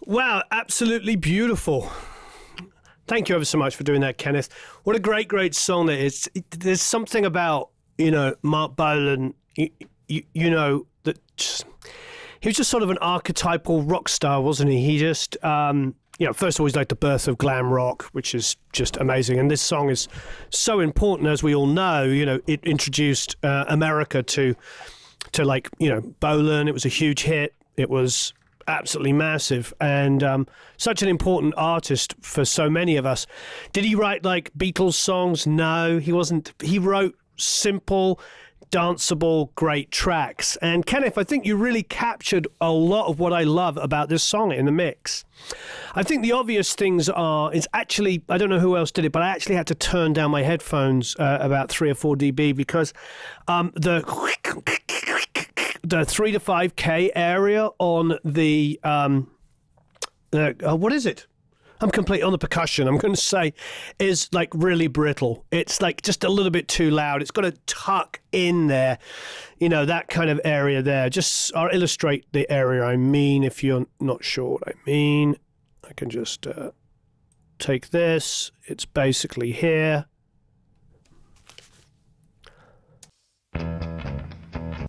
Wow, absolutely beautiful. Thank you ever so much for doing that, Kenneth. What a great, great song that is. There's something about, Mark Bolan, you know, that he was just sort of an archetypal rock star, wasn't he? He just, first of all, he's like the birth of glam rock, which is just amazing. And this song is so important, as we all know. It introduced America to Bolan. It was a huge hit. It was absolutely massive, and such an important artist for so many of us. Did he write like Beatles songs? No, he wasn't. He wrote simple, danceable, great tracks. And Kenneth, I think you really captured a lot of what I love about this song in the mix. I think the obvious things is actually, I don't know who else did it, but I actually had to turn down my headphones about 3 or 4 dB because the 3 to 5K area on the what is it? I'm complete on the percussion. I'm going to say is like really brittle. It's like just a little bit too loud. It's got to tuck in there, that kind of area there. I'll illustrate the area I mean. If you're not sure what I mean, I can just take this. It's basically here.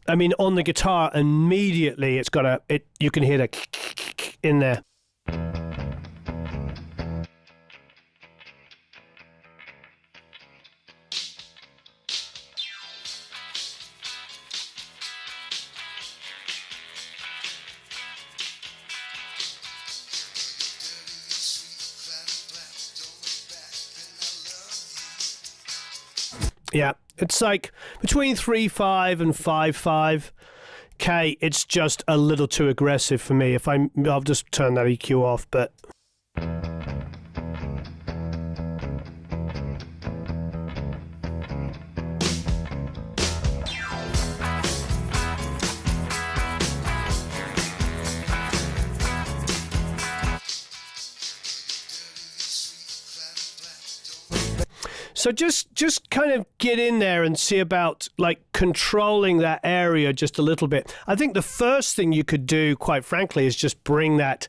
I mean, on the guitar, immediately it's got you can hear the in there. Yeah, it's like between 3.5 and 5.5 K. It's just a little too aggressive for me. I'll just turn that EQ off, but. So just kind of get in there and see about like controlling that area just a little bit. I think the first thing you could do, quite frankly, is just bring that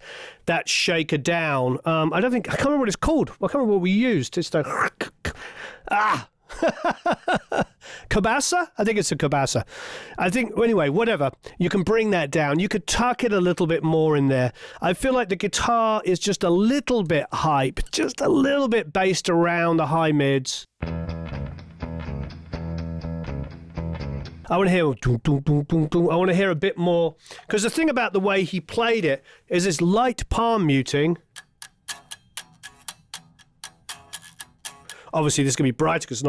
shaker down. I can't remember what it's called. I can't remember what we used. It's the cabasa? I think it's a cabasa. I think, anyway, whatever. You can bring that down. You could tuck it a little bit more in there. I feel like the guitar is just a little bit hype, just a little bit based around the high mids. I want to hear dum, dum, dum, dum, dum. I want to hear a bit more, because the thing about the way he played it is this light palm muting. Obviously, this is going to be brighter because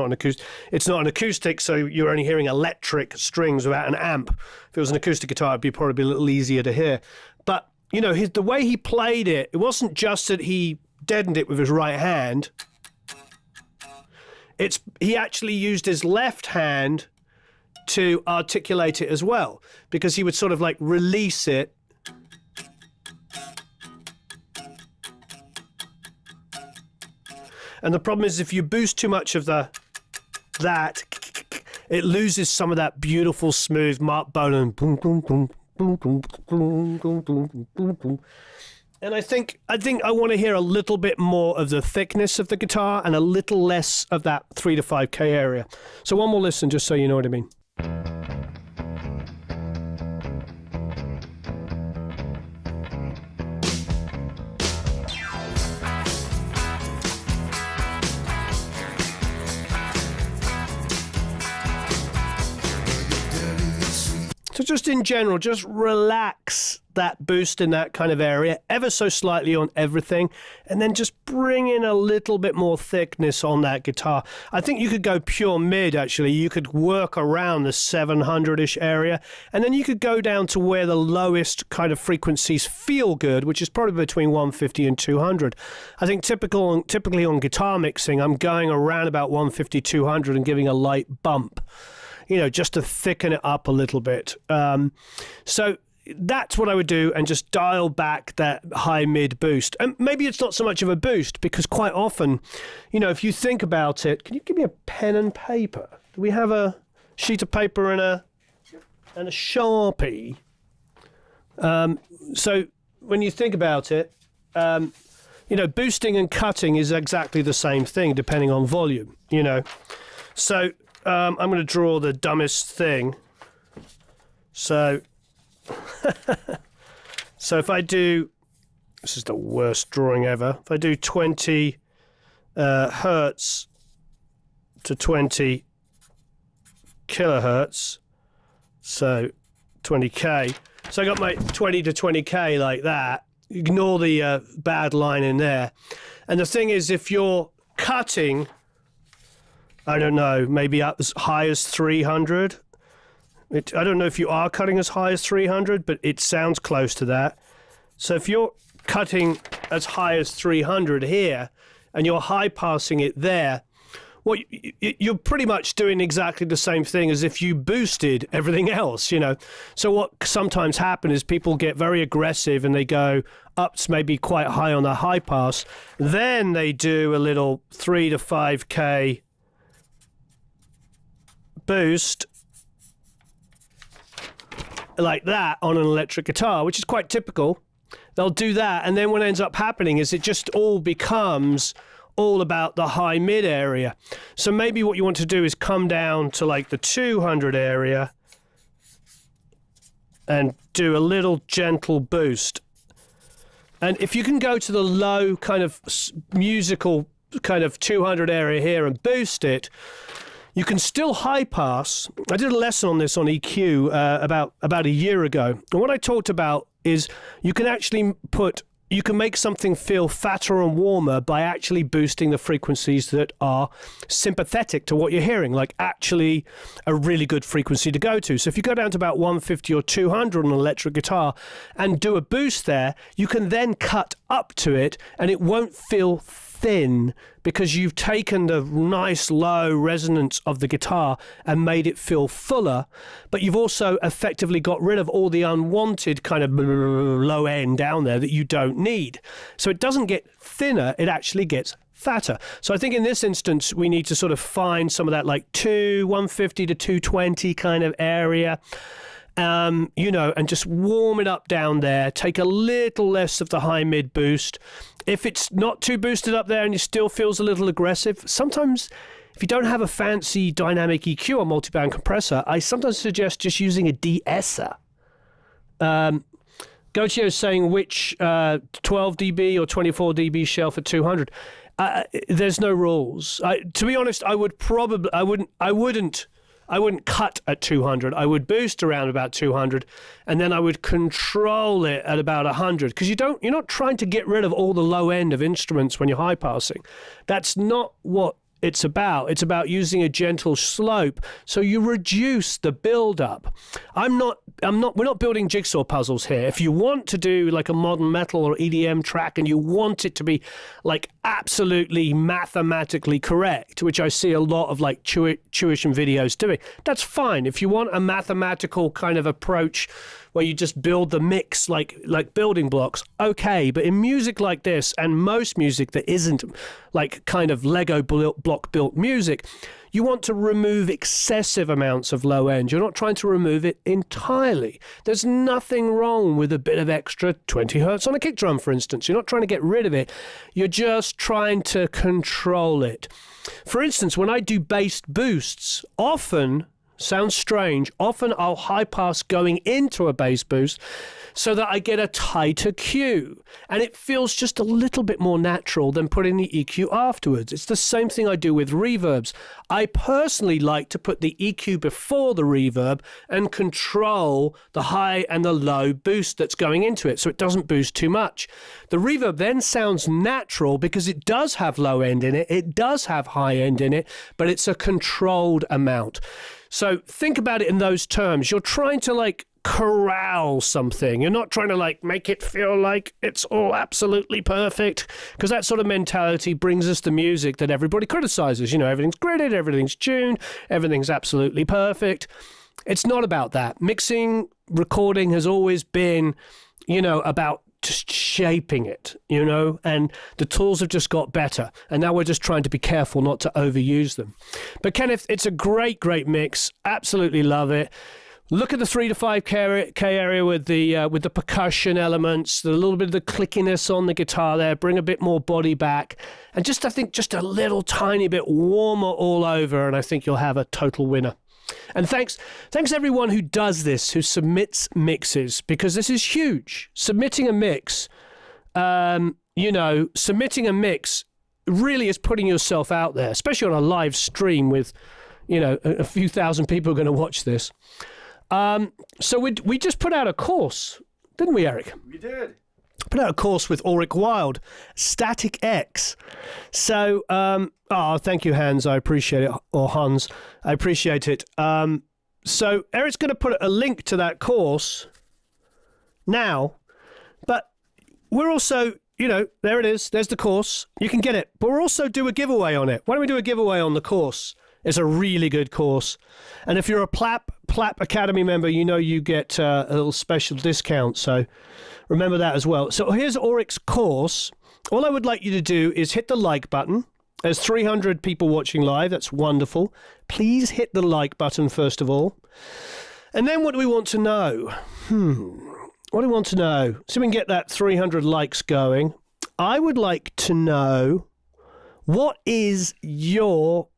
it's not an acoustic, so you're only hearing electric strings without an amp. If it was an acoustic guitar, it'd be probably a little easier to hear. But, the way he played it, it wasn't just that he deadened it with his right hand. He actually used his left hand to articulate it as well, because he would sort of like release it. And the problem is if you boost too much of that, it loses some of that beautiful, smooth Mark Bolan. And I think I want to hear a little bit more of the thickness of the guitar and a little less of that 3 to 5K area. So one more listen, just so you know what I mean. So just in general, just relax that boost in that kind of area ever so slightly on everything, and then just bring in a little bit more thickness on that guitar. I think you could go pure mid, actually. You could work around the 700-ish area, and then you could go down to where the lowest kind of frequencies feel good, which is probably between 150 and 200. I think typically on guitar mixing, I'm going around about 150, 200 and giving a light bump, just to thicken it up a little bit. So that's what I would do, and just dial back that high mid boost. And maybe it's not so much of a boost, because quite often, if you think about it, can you give me a pen and paper? Do we have a sheet of paper and a Sharpie? So when you think about it, boosting and cutting is exactly the same thing depending on volume, So I'm going to draw the dumbest thing. So, so if I do, this is the worst drawing ever. If I do 20 hertz to 20 kilohertz, so 20k. So I got my 20 to 20k like that. Ignore the bad line in there. And the thing is, if you're cutting, I don't know, maybe up as high as 300. I don't know if you are cutting as high as 300, but it sounds close to that. So if you're cutting as high as 300 here, and you're high passing it there, well, you're pretty much doing exactly the same thing as if you boosted everything else, So what sometimes happens is people get very aggressive and they go up to maybe quite high on their high pass. Then they do a little 3 to 5k boost like that on an electric guitar, which is quite typical. They'll do that, and then what ends up happening is it just all becomes all about the high mid area. So maybe what you want to do is come down to like the 200 area and do a little gentle boost. And if you can go to the low kind of musical kind of 200 area here and boost it, you can still high pass. I did a lesson on this on EQ about a year ago. And what I talked about is you can actually you can make something feel fatter and warmer by actually boosting the frequencies that are sympathetic to what you're hearing, like actually a really good frequency to go to. So if you go down to about 150 or 200 on an electric guitar and do a boost there, you can then cut up to it and it won't feel thin because you've taken the nice low resonance of the guitar and made it feel fuller, but you've also effectively got rid of all the unwanted kind of low end down there that you don't need. So it doesn't get thinner, it actually gets fatter. So I think in this instance we need to sort of find some of that like 150 to 220 kind of area. And just warm it up down there. Take a little less of the high mid boost. If it's not too boosted up there and it still feels a little aggressive, sometimes if you don't have a fancy dynamic EQ or multiband compressor, I sometimes suggest just using a de-esser. Gochio is saying which 12 dB or 24 dB shelf at 200. There's no rules. To be honest, I wouldn't cut at 200. I would boost around about 200, and then I would control it at about 100. Because you're not trying to get rid of all the low end of instruments when you're high passing. That's not what it's about. It's about using a gentle slope so you reduce the build up. we're not building jigsaw puzzles here. If you want to do like a modern metal or EDM track and you want it to be like absolutely mathematically correct, which I see a lot of like tuition videos doing, that's fine. If you want a mathematical kind of approach where you just build the mix like building blocks, okay. But in music like this, and most music that isn't like kind of Lego block built music, you want to remove excessive amounts of low end. You're not trying to remove it entirely. There's nothing wrong with a bit of extra 20 hertz on a kick drum, for instance. You're not trying to get rid of it. You're just trying to control it. For instance, when I do bass boosts, often, sounds strange, often I'll high pass going into a bass boost so that I get a tighter cue. And it feels just a little bit more natural than putting the EQ afterwards. It's the same thing I do with reverbs. I personally like to put the EQ before the reverb and control the high and the low boost that's going into it so it doesn't boost too much. The reverb then sounds natural because it does have low end in it, it does have high end in it, but it's a controlled amount. So think about it in those terms. You're trying to like corral something. You're not trying to like make it feel like it's all absolutely perfect, because that sort of mentality brings us the music that everybody criticizes. Everything's gridded, everything's tuned, everything's absolutely perfect. It's not about that. Mixing, recording has always been, about just shaping it, and the tools have just got better. And now we're just trying to be careful not to overuse them. But Kenneth, it's a great, great mix. Absolutely love it. Look at the 3 to 5K area with the percussion elements, the little bit of the clickiness on the guitar there, bring a bit more body back, and just, I think, just a little tiny bit warmer all over, and I think you'll have a total winner. And thanks everyone who does this, who submits mixes, because this is huge. Submitting a mix, submitting a mix really is putting yourself out there, especially on a live stream with, a few thousand people are going to watch this. So we just put out a course, didn't we, Eric? We did. Put out a course with Ulrich Wild, Static X. So, thank you, Hans. I appreciate it. Or Hans, I appreciate it. So Eric's going to put a link to that course now, but we're also, there it is. There's the course. You can get it, but we'll also do a giveaway on it. Why don't we do a giveaway on the course? It's a really good course. And if you're a Plap Academy member, you get a little special discount. So remember that as well. So here's Ulrich's course. All I would like you to do is hit the like button. There's 300 people watching live. That's wonderful. Please hit the like button first of all. And then what do we want to know? What do we want to know? So we can get that 300 likes going. I would like to know, what is your...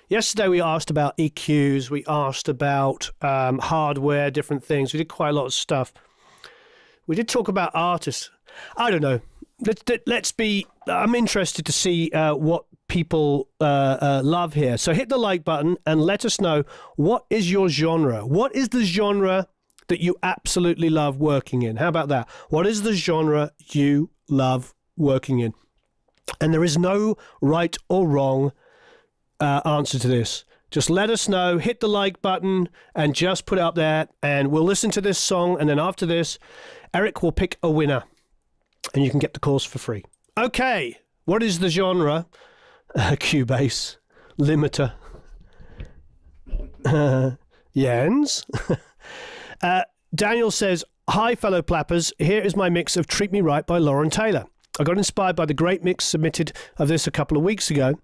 Yesterday we asked about EQs, we asked about hardware, different things. We did quite a lot of stuff. We did talk about artists. I don't know. I'm interested to see what people love here. So hit the like button and let us know, what is your genre? What is the genre that you absolutely love working in? How about that? What is the genre you love working in? And there is no right or wrong answer to this. Just let us know, hit the like button, and just put it up there, and we'll listen to this song, and then after this, Eric will pick a winner, and you can get the course for free. Okay, what is the genre? Cubase, limiter, Jens. Daniel says, hi, fellow plappers. Here is my mix of Treat Me Right by Lauren Taylor. I got inspired by the great mix submitted of this a couple of weeks ago.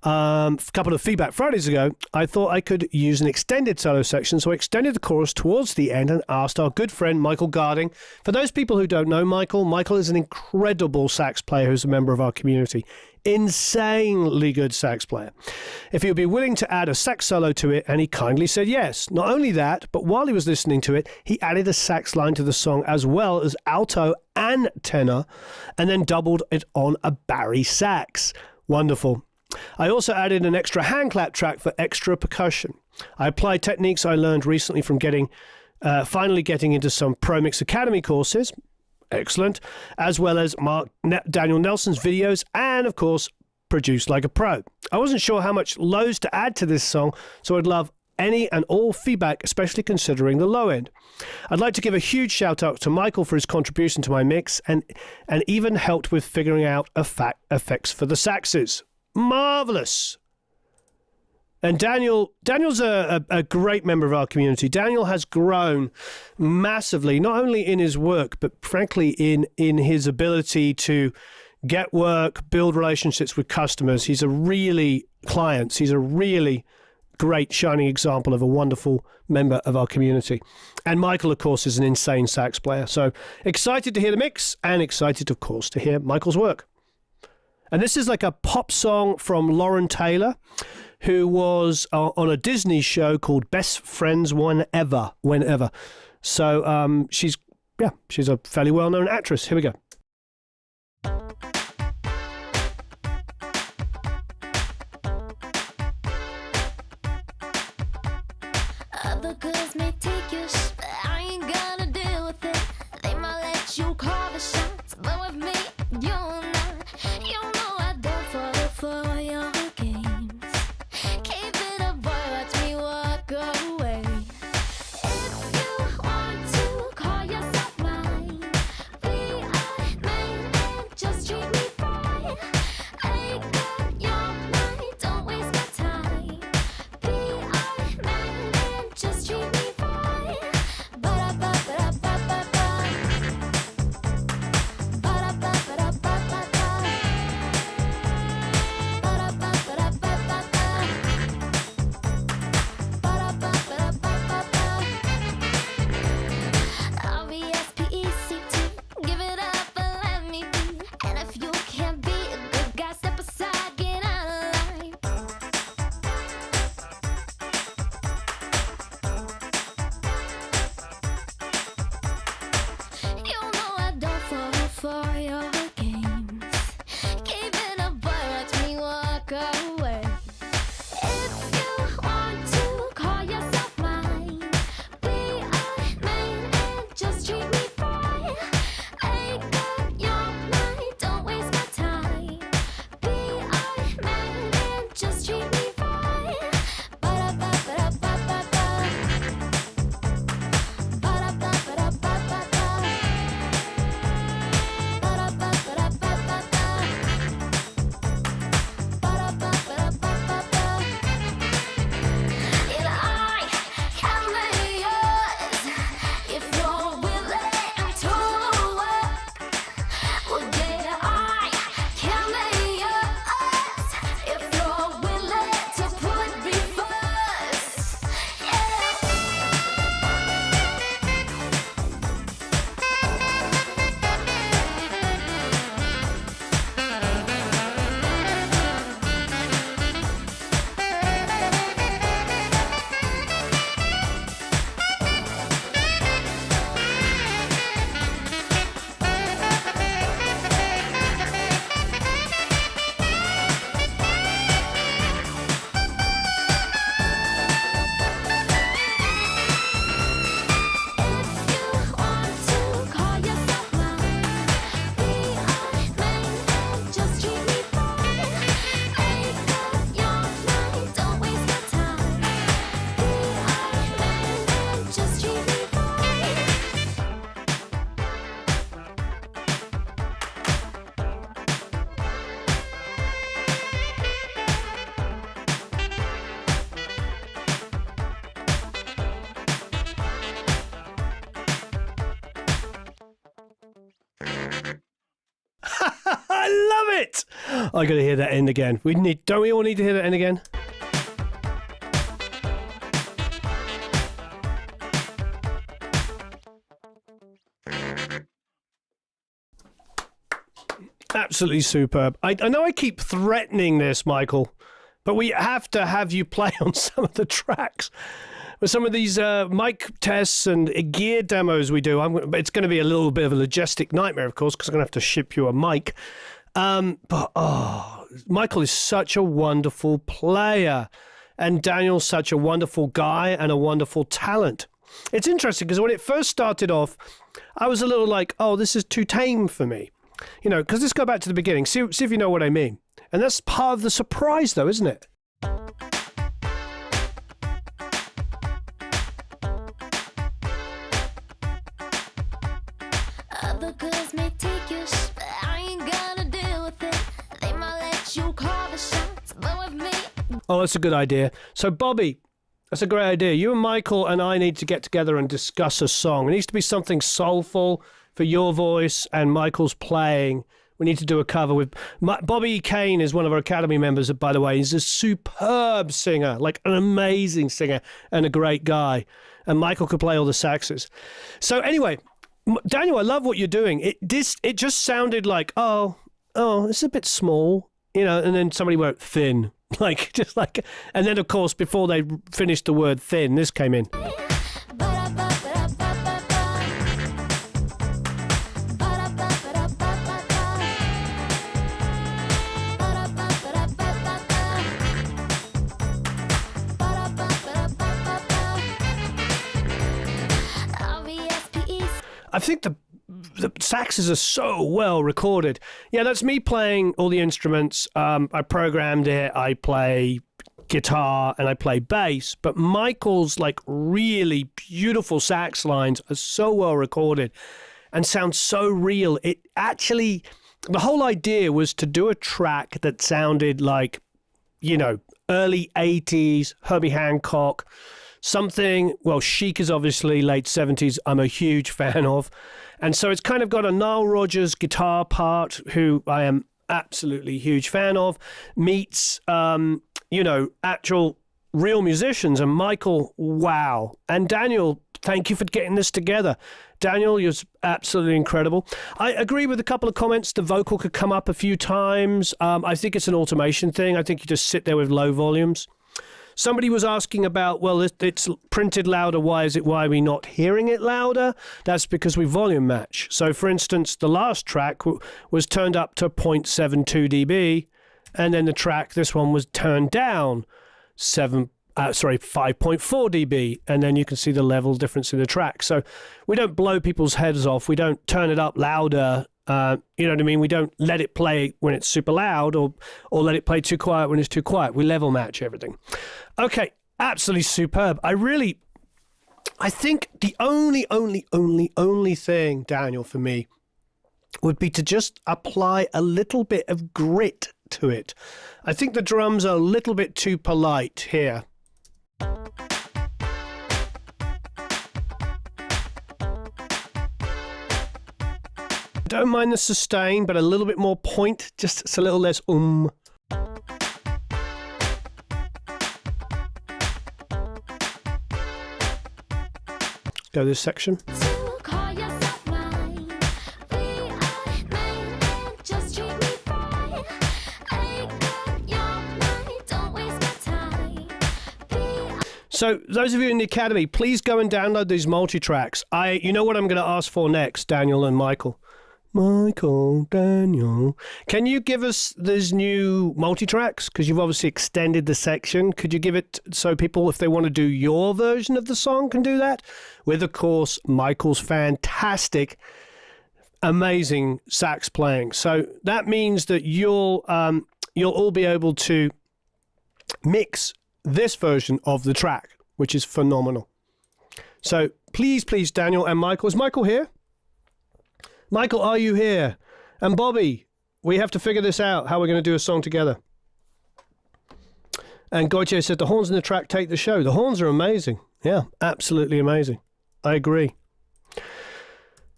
A couple of Feedback Fridays ago, I thought I could use an extended solo section, so I extended the chorus towards the end and asked our good friend Michael Garding. For those people who don't know Michael is an incredible sax player who's a member of our community. Insanely good sax player. If he would be willing to add a sax solo to it, and he kindly said yes. Not only that, but while he was listening to it, he added a sax line to the song as well as alto and tenor, and then doubled it on a bari sax. Wonderful. I also added an extra hand clap track for extra percussion. I applied techniques I learned recently from finally getting into some Pro Mix Academy courses. Excellent. As well as Daniel Nelson's videos, and of course, produced like a pro. I wasn't sure how much lows to add to this song, so I'd love any and all feedback, especially considering the low end. I'd like to give a huge shout out to Michael for his contribution to my mix, and even helped with figuring out effects for the saxes. Marvelous. And Daniel's a great member of our community. Daniel has grown massively, not only in his work, but frankly in his ability to get work, build relationships with customers. He's a really great shining example of a wonderful member of our community. And Michael, of course, is an insane sax player. So excited to hear the mix, and excited, of course, to hear Michael's work. And this is like a pop song from Lauren Taylor, who was on a Disney show called Best Friends Whenever. So she's a fairly well-known actress. Here we go. Other girls may take your shit, but I ain't gonna deal with it. They might let you call the shots, but with me, you're not. You know I don't fall for your games. Keep it a boy, watch me walk away. If you want to call yourself mine, be a man and just treat me fine. Ain't got your mind, don't waste my time. Be a man and just treat me fine. But walk away. If you want to call yourself mine, be a man and just treat me fine. Ain't got your mind, don't waste my time. Be a man and just treat me fine. Ba-da-ba-ba-da-ba-ba-ba. Ba-da-ba-ba-da-ba-ba-ba. And I can be yours if you're willing to work. Well, yeah, I can be yours if you're willing to put me first. Yeah. Want to call yourself mine? Be a man and just treat me fine. Ain't got your mind, don't waste my time. Be a man and just treat me fine. I love it. I got to hear that end again. Don't we all need to hear that end again? Absolutely superb. I know I keep threatening this, Michael, but we have to have you play on some of the tracks. With some of these mic tests and gear demos we do, it's going to be a little bit of a logistic nightmare, of course, because I'm going to have to ship you a mic. Michael is such a wonderful player, and Daniel's such a wonderful guy and a wonderful talent. It's interesting because when it first started off, I was a little like, oh, this is too tame for me. You know, because let's go back to the beginning. See if you know what I mean. And that's part of the surprise, though, isn't it? Other girls may take your shit, but I ain't gonna deal with it. They might let you call the shots, but with me, Oh, that's a good idea. So, Bobby, that's a great idea. You and Michael and I need to get together and discuss a song. It needs to be something soulful for your voice and Michael's playing. We need to do a cover with... Bobby Kane is one of our Academy members, by the way. He's a superb singer, like an amazing singer and a great guy. And Michael could play all the saxes. So anyway, Daniel, I love what you're doing. It just sounded like, oh, it's a bit small, you know, and then somebody wrote thin. And then, of course, before they finished the word thin, this came in. I think the saxes are so well recorded. Yeah, that's me playing all the instruments. I programmed it. I play guitar and I play bass. But Michael's like really beautiful sax lines are so well recorded and sound so real. It actually, the whole idea was to do a track that sounded like, you know, early 80s, Herbie Hancock, something, well, Chic is obviously late 70s, I'm a huge fan of. And so it's kind of got a Nile Rodgers guitar part, who I am absolutely a huge fan of, meets, you know, actual real musicians. And Michael, wow. And Daniel, thank you for getting this together. Daniel, you're absolutely incredible. I agree with a couple of comments. The vocal could come up a few times. I think it's an automation thing. I think you just sit there with low volumes. Somebody was asking about, well, it's printed louder. Why are we not hearing it louder? That's because we volume match. So, for instance, the last track was turned up to 0.72 dB, And then the track, this one was turned down 5.4 dB, and then you can see the level difference in the track. So we don't blow people's heads off. We don't turn it up louder. You know what I mean? We don't let it play when it's super loud or let it play too quiet when it's too quiet. We level match everything. Okay, absolutely superb. I think the only thing, Daniel, for me, would be to just apply a little bit of grit to it. I think the drums are a little bit too polite here. Don't mind the sustain, but a little bit more point, just it's a little less Go this section. So those of you in the Academy, please go and download these multi-tracks. You know what I'm going to ask for next, Daniel and Michael? Daniel. Can you give us these new multi-tracks? Because you've obviously extended the section. Could you give it so people, if they want to do your version of the song, can do that? With, of course, Michael's fantastic, amazing sax playing. So that means that you'll all be able to mix this version of the track, which is phenomenal. So please, Daniel and Michael. Is Michael here? Michael, are you here? And Bobby, we have to figure this out, how we're going to do a song together. And Gautier said, the horns in the track take the show. The horns are amazing. Yeah, absolutely amazing. I agree.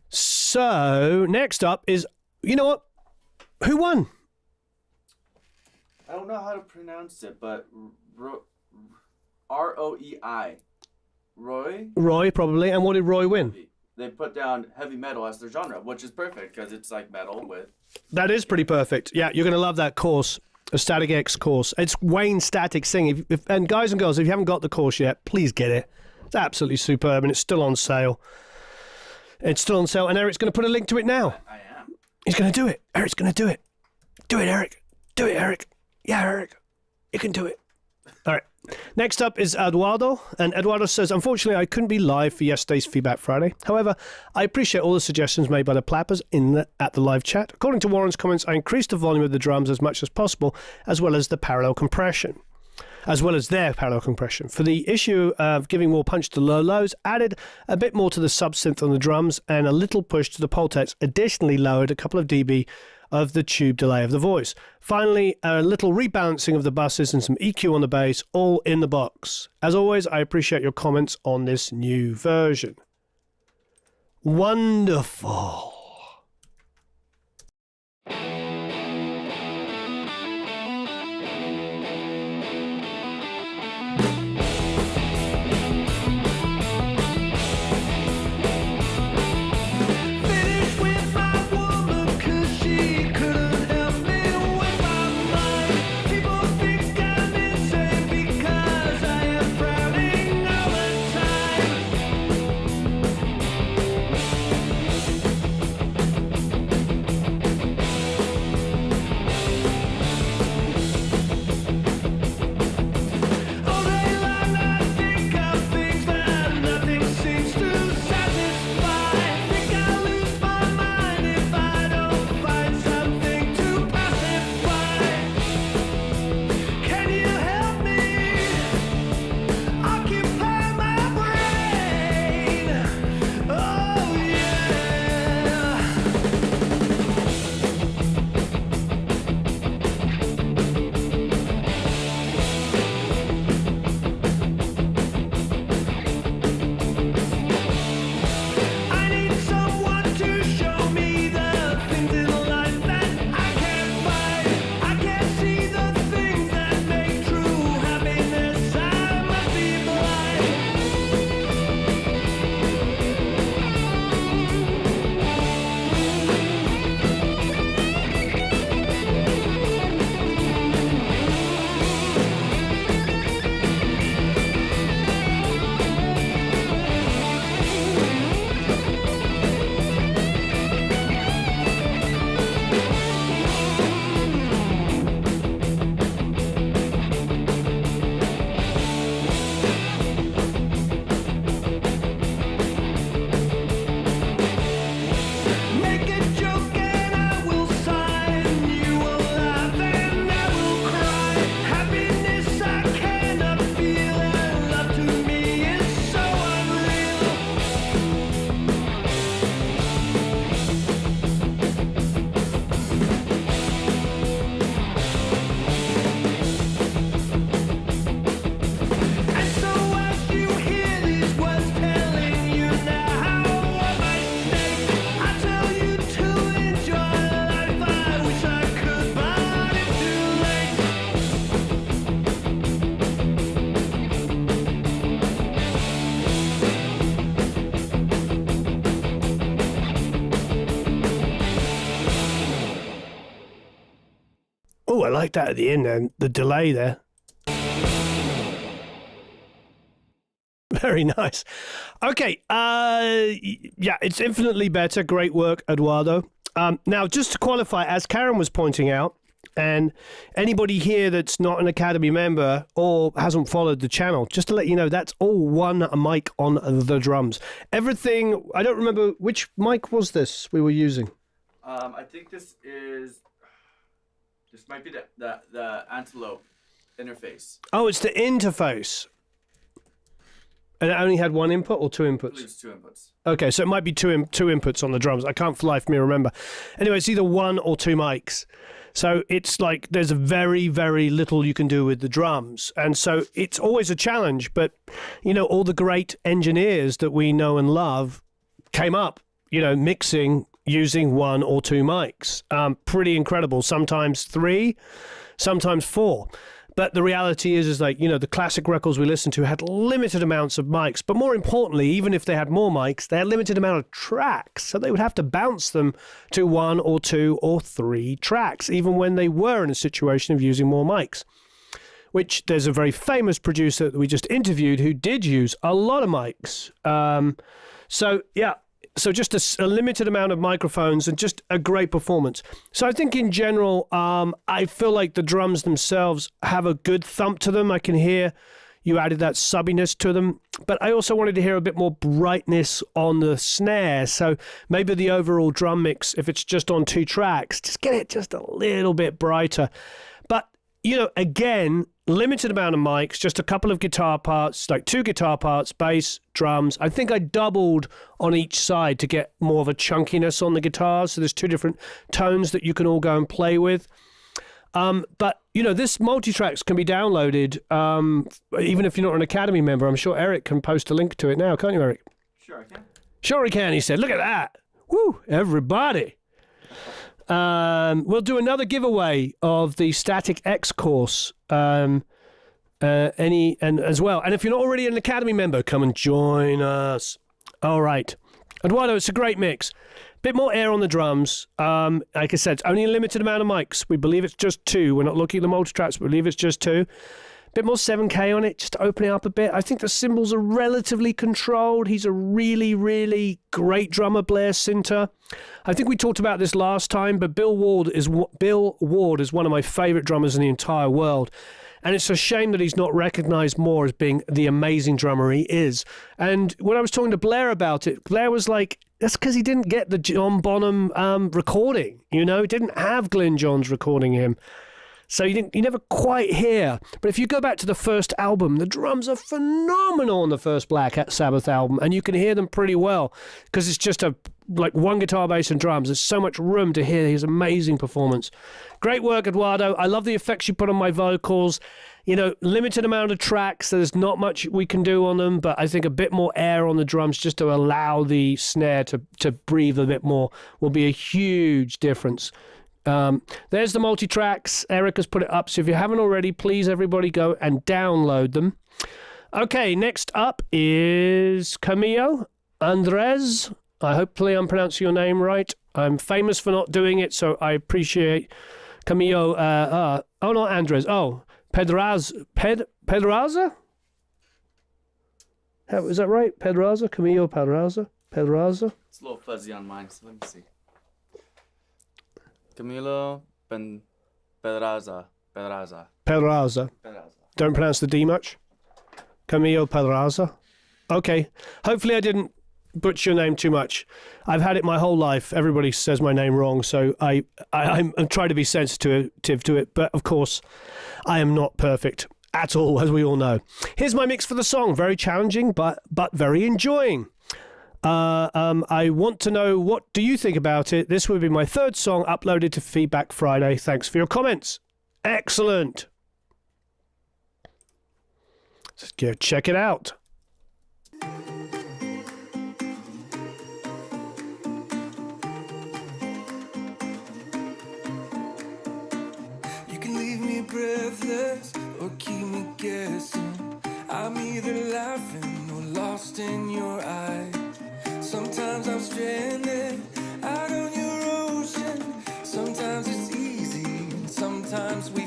So, next up is, you know what? Who won? I don't know how to pronounce it, but R-O-E-I. Roy, probably. And what did Roy win? They put down heavy metal as their genre, which is perfect because it's like metal with... That is pretty perfect. Yeah, you're going to love that course, a Static X course. It's Wayne Static singing. And guys and girls, if you haven't got the course yet, please get it. It's absolutely superb, and it's still on sale. It's still on sale, and Eric's going to put a link to it now. I am. He's going to do it. Eric's going to do it. Do it, Eric. Do it, Eric. Yeah, Eric. You can do it. All right. Next up is Eduardo, and Eduardo says, unfortunately, I couldn't be live for yesterday's Feedback Friday. However, I appreciate all the suggestions made by the plappers at the live chat. According to Warren's comments, I increased the volume of the drums as much as possible, as well as their parallel compression. For the issue of giving more punch to low lows, added a bit more to the sub-synth on the drums and a little push to the Pultex, additionally lowered a couple of dB of the tube delay of the voice. Finally, a little rebalancing of the buses and some EQ on the bass, all in the box. As always, I appreciate your comments on this new version. Wonderful. Oh, I like that at the end then, the delay there. Very nice. Okay, yeah, it's infinitely better. Great work, Eduardo. Now, just to qualify, as Karen was pointing out, and anybody here that's not an Academy member or hasn't followed the channel, just to let you know, that's all one mic on the drums. Everything, I don't remember, which mic was this we were using? I think this might be the antelope interface. Oh, it's the interface. And it only had one input or two I inputs? believe it's 2 inputs. Okay, so it might be two inputs on the drums. I can't for life me remember. Anyway, it's either one or two mics. So it's like there's a very, very little you can do with the drums. And so it's always a challenge. But, you know, all the great engineers that we know and love came up, you know, mixing using one or two mics. Pretty incredible. Sometimes 3, sometimes 4. But the reality is like, you know, the classic records we listened to had limited amounts of mics. But more importantly, even if they had more mics, they had limited amount of tracks. So they would have to bounce them to 1 or 2 or 3 tracks, even when they were in a situation of using more mics. Which there's a very famous producer that we just interviewed who did use a lot of mics. So, yeah. So just a limited amount of microphones and just a great performance. So I think in general, I feel like the drums themselves have a good thump to them. I can hear you added that subbiness to them. But I also wanted to hear a bit more brightness on the snare. So maybe the overall drum mix, if it's just on 2 tracks, just get it just a little bit brighter. But, you know, again, limited amount of mics, just a couple of guitar parts, like 2 guitar parts, bass, drums. I think I doubled on each side to get more of a chunkiness on the guitars. So there's 2 different tones that you can all go and play with. But, you know, this multi-tracks can be downloaded, even if you're not an Academy member. I'm sure Eric can post a link to it now, can't you, Eric? Sure, I can. Sure he can, he said. Look at that. Woo, everybody. We'll do another giveaway of the Static X course, and as well. And if you're not already an Academy member, come and join us. All right, Eduardo, it's a great mix. Bit more air on the drums. Like I said, it's only a limited amount of mics. We believe it's just 2. We're not looking at the multi-tracks. We believe it's just 2. Bit more 7K on it, just to open it up a bit. I think the cymbals are relatively controlled. He's a really, really great drummer, Blair Sinter. I think we talked about this last time, but Bill Ward is one of my favorite drummers in the entire world. And it's a shame that he's not recognized more as being the amazing drummer he is. And when I was talking to Blair about it, Blair was like, that's because he didn't get the John Bonham recording. You know, he didn't have Glyn Johns recording him. So you never quite hear. But if you go back to the first album, the drums are phenomenal on the first Black Sabbath album, and you can hear them pretty well because it's just like 1 guitar, bass, and drums. There's so much room to hear his amazing performance. Great work, Eduardo. I love the effects you put on my vocals. You know, limited amount of tracks, so there's not much we can do on them, but I think a bit more air on the drums just to allow the snare to breathe a bit more will be a huge difference. There's the multi-tracks. Eric has put it up, so if you haven't already, please everybody go and download them. Okay, next up is Camille Andres. Hopefully I'm pronouncing your name right. I'm famous for not doing it, so I appreciate Camille. Not Andres. Oh, Pedraza. Is that right? Pedraza? Camille Pedraza? It's a little fuzzy on mine, so let me see. Camilo Pedraza. Don't pronounce the D much. Camille Pedraza. Okay. Hopefully I didn't butcher your name too much. I've had it my whole life. Everybody says my name wrong, so I'm trying to be sensitive to it. But of course, I am not perfect at all, as we all know. Here's my mix for the song. Very challenging, but very enjoying. I want to know, what do you think about it? This will be my 3rd song uploaded to Feedback Friday. Thanks for your comments. Excellent. Let's go check it out. You can leave me breathless or keep me guessing. I'm either laughing or lost in your eyes. Sometimes I'm stranded out on your ocean. Sometimes it's easy, and sometimes we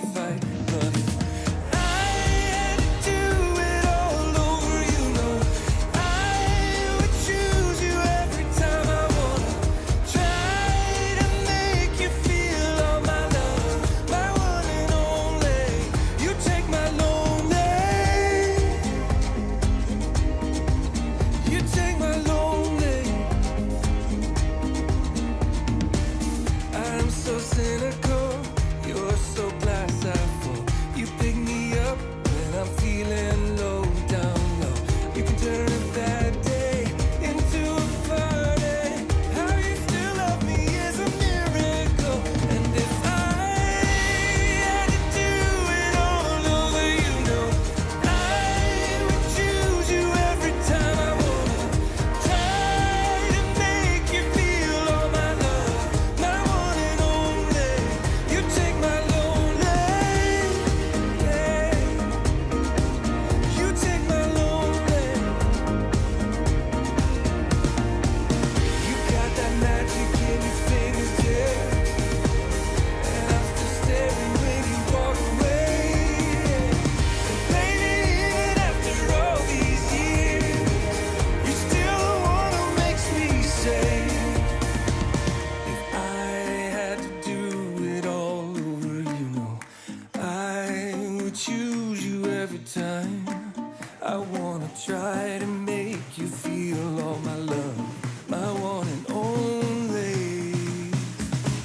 I wanna try to make you feel all my love, my one and only.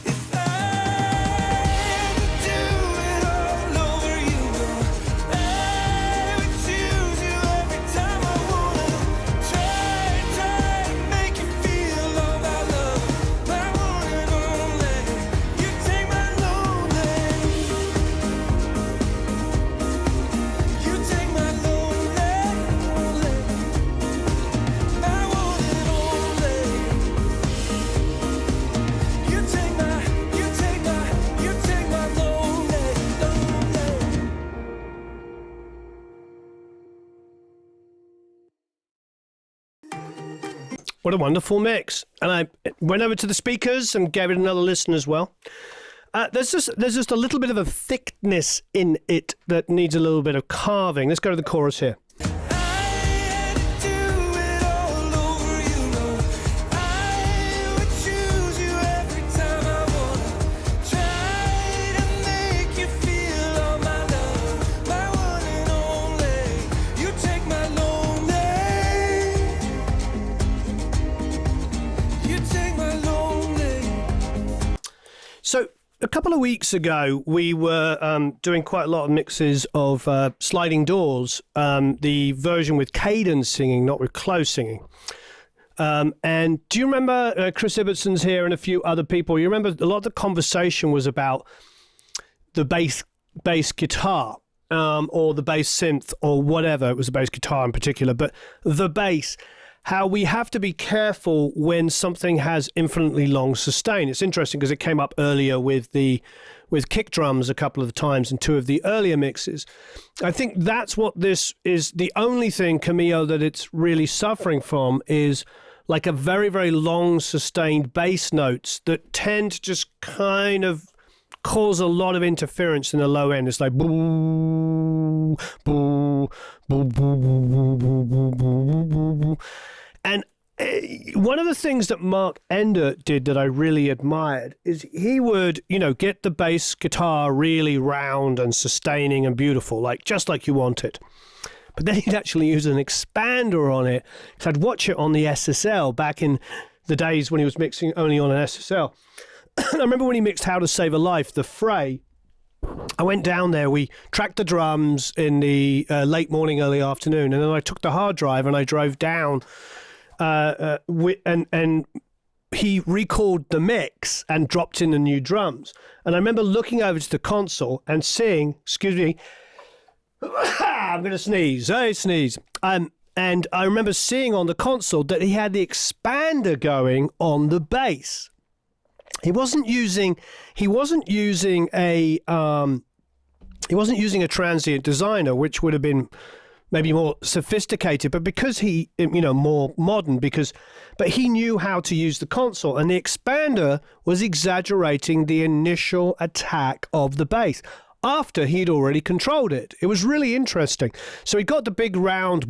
If I had to do it all over, you know I would choose you every time. I wanna try to make you feel all my love, my one and only. You take my lonely, you take my lonely, my one and only. You take my lonely, lonely. What a wonderful mix. And I went over to the speakers and gave it another listen as well. There's just a little bit of a thickness in it that needs a little bit of carving. Let's go to the chorus here. I had to do it all over, you know I would choose you every time. I wanna try to make you feel all my love, my one and only. You take my lonely, you take my lonely. So a couple of weeks ago, we were doing quite a lot of mixes of Sliding Doors, the version with cadence singing, not with close singing. And do you remember Chris Ibbetson's here and a few other people? You remember a lot of the conversation was about the bass guitar or the bass synth or whatever. It was a bass guitar in particular, but the bass. How we have to be careful when something has infinitely long sustain. It's interesting because it came up earlier with kick drums a couple of times in two of the earlier mixes. I think that's what this is. The only thing, Camille, that it's really suffering from is like a very, very long sustained bass notes that tend to just kind of cause a lot of interference in the low end. It's like boo, boo, boo, boo, boo, boo, boo, boo, boo, boo. And one of the things that Mark Ender did that I really admired is he would, get the bass guitar really round and sustaining and beautiful, just like you want it. But then he'd actually use an expander on it. So I'd watch it on the SSL back in the days when he was mixing only on an SSL. I remember when he mixed How to Save a Life, the Fray. I went down there, we tracked the drums in the late morning, early afternoon, and then I took the hard drive and I drove down and he recalled the mix and dropped in the new drums. And I remember looking over to the console and seeing, excuse me, I'm going to sneeze, sneeze. And I remember seeing on the console that he had the expander going on the bass. He wasn't using a transient designer, which would have been maybe more sophisticated, but because he, more modern, but he knew how to use the console, and the expander was exaggerating the initial attack of the bass after he'd already controlled it. It was really interesting. So he got the big round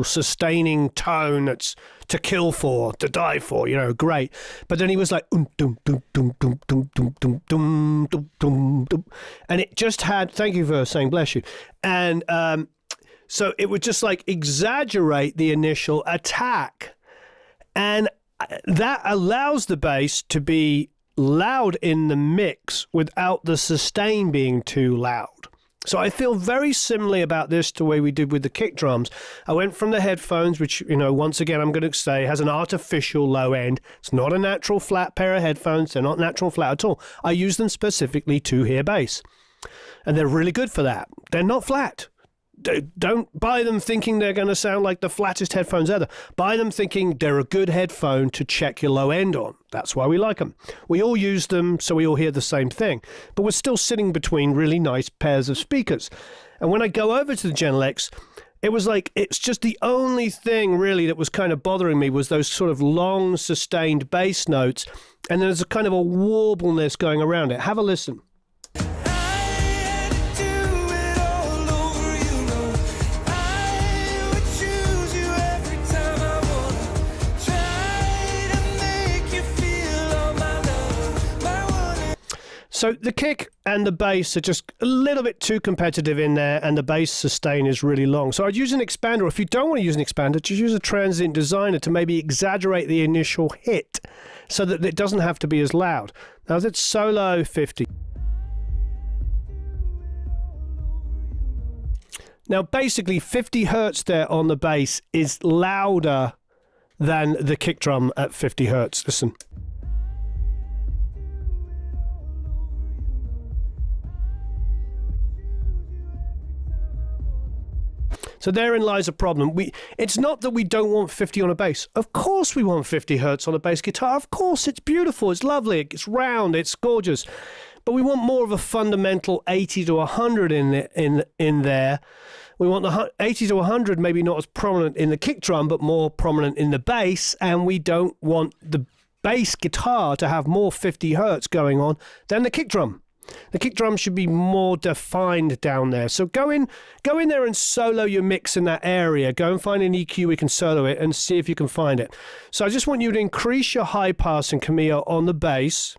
sustaining tone that's to kill for, to die for, great. But then he was like, dum, dum, dum, dum, dum, dum, dum, dum, dum, dum, dum. And it just had, thank you for saying bless you. And so it would just exaggerate the initial attack. And that allows the bass to be loud in the mix without the sustain being too loud. So I feel very similarly about this to the way we did with the kick drums. I went from the headphones, which, once again, I'm going to say has an artificial low end. It's not a natural flat pair of headphones. They're not natural flat at all. I use them specifically to hear bass. And they're really good for that. They're not flat. Don't buy them thinking they're going to sound like the flattest headphones ever. Buy them thinking they're a good headphone to check your low end on. That's why we like them. We all use them, so we all hear the same thing. But we're still sitting between really nice pairs of speakers. And when I go over to the Gen X, it was it's just the only thing really that was kind of bothering me was those sort of long sustained bass notes. And there's a kind of a warbleness going around it. Have a listen. So the kick and the bass are just a little bit too competitive in there, and the bass sustain is really long. So I'd use an expander. If you don't want to use an expander, just use a transient designer to maybe exaggerate the initial hit so that it doesn't have to be as loud. Now that's solo 50. Now basically 50 hertz there on the bass is louder than the kick drum at 50 hertz. Listen. So therein lies a problem. It's not that we don't want 50 on a bass. Of course we want 50 hertz on a bass guitar. Of course, it's beautiful, it's lovely, it's round, it's gorgeous. But we want more of a fundamental 80 to 100 in there. We want the 80 to 100 maybe not as prominent in the kick drum, but more prominent in the bass. And we don't want the bass guitar to have more 50 hertz going on than the kick drum. The kick drum should be more defined down there. So go in there and solo your mix in that area. Go and find an EQ we can solo it and see if you can find it. So I just want you to increase your high pass and Camille on the bass.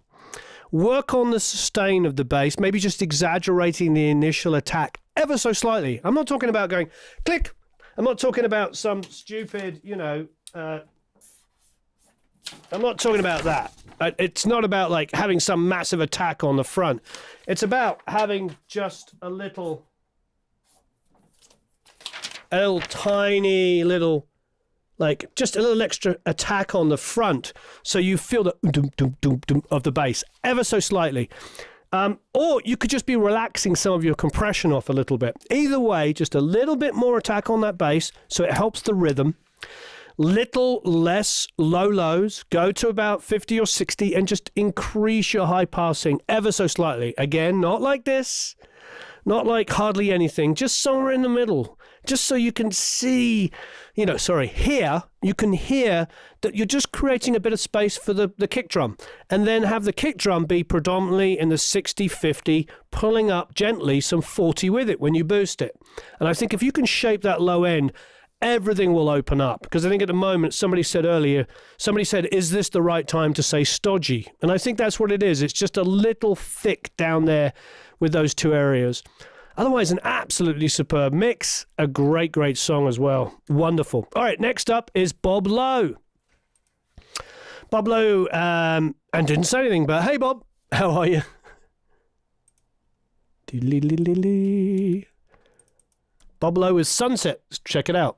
Work on the sustain of the bass, maybe just exaggerating the initial attack ever so slightly. I'm not talking about going click. I'm not talking about some stupid, I'm not talking about that. It's not about like having some massive attack on the front. It's about having just a little tiny little, like just a little extra attack on the front, so you feel the dum dum dum dum of the bass ever so slightly. Or you could just be relaxing some of your compression off a little bit. Either way, just a little bit more attack on that bass, so it helps the rhythm. Little less low lows, go to about 50 or 60 and just increase your high passing ever so slightly. Again, not like this, not like hardly anything, just somewhere in the middle, just so you can see, hear, you can hear that you're just creating a bit of space for the kick drum, and then have the kick drum be predominantly in the 60-50, pulling up gently some 40 with it when you boost it. And I think if you can shape that low end, everything will open up. Because I think at the moment, somebody said, is this the right time to say stodgy? And I think that's what it is. It's just a little thick down there with those two areas. Otherwise, an absolutely superb mix. A great, great song as well. Wonderful. All right, next up is Bob Lowe. Bob Lowe, and didn't say anything, but hey, Bob, how are you? Bob Lowe is Sunset. Let's check it out.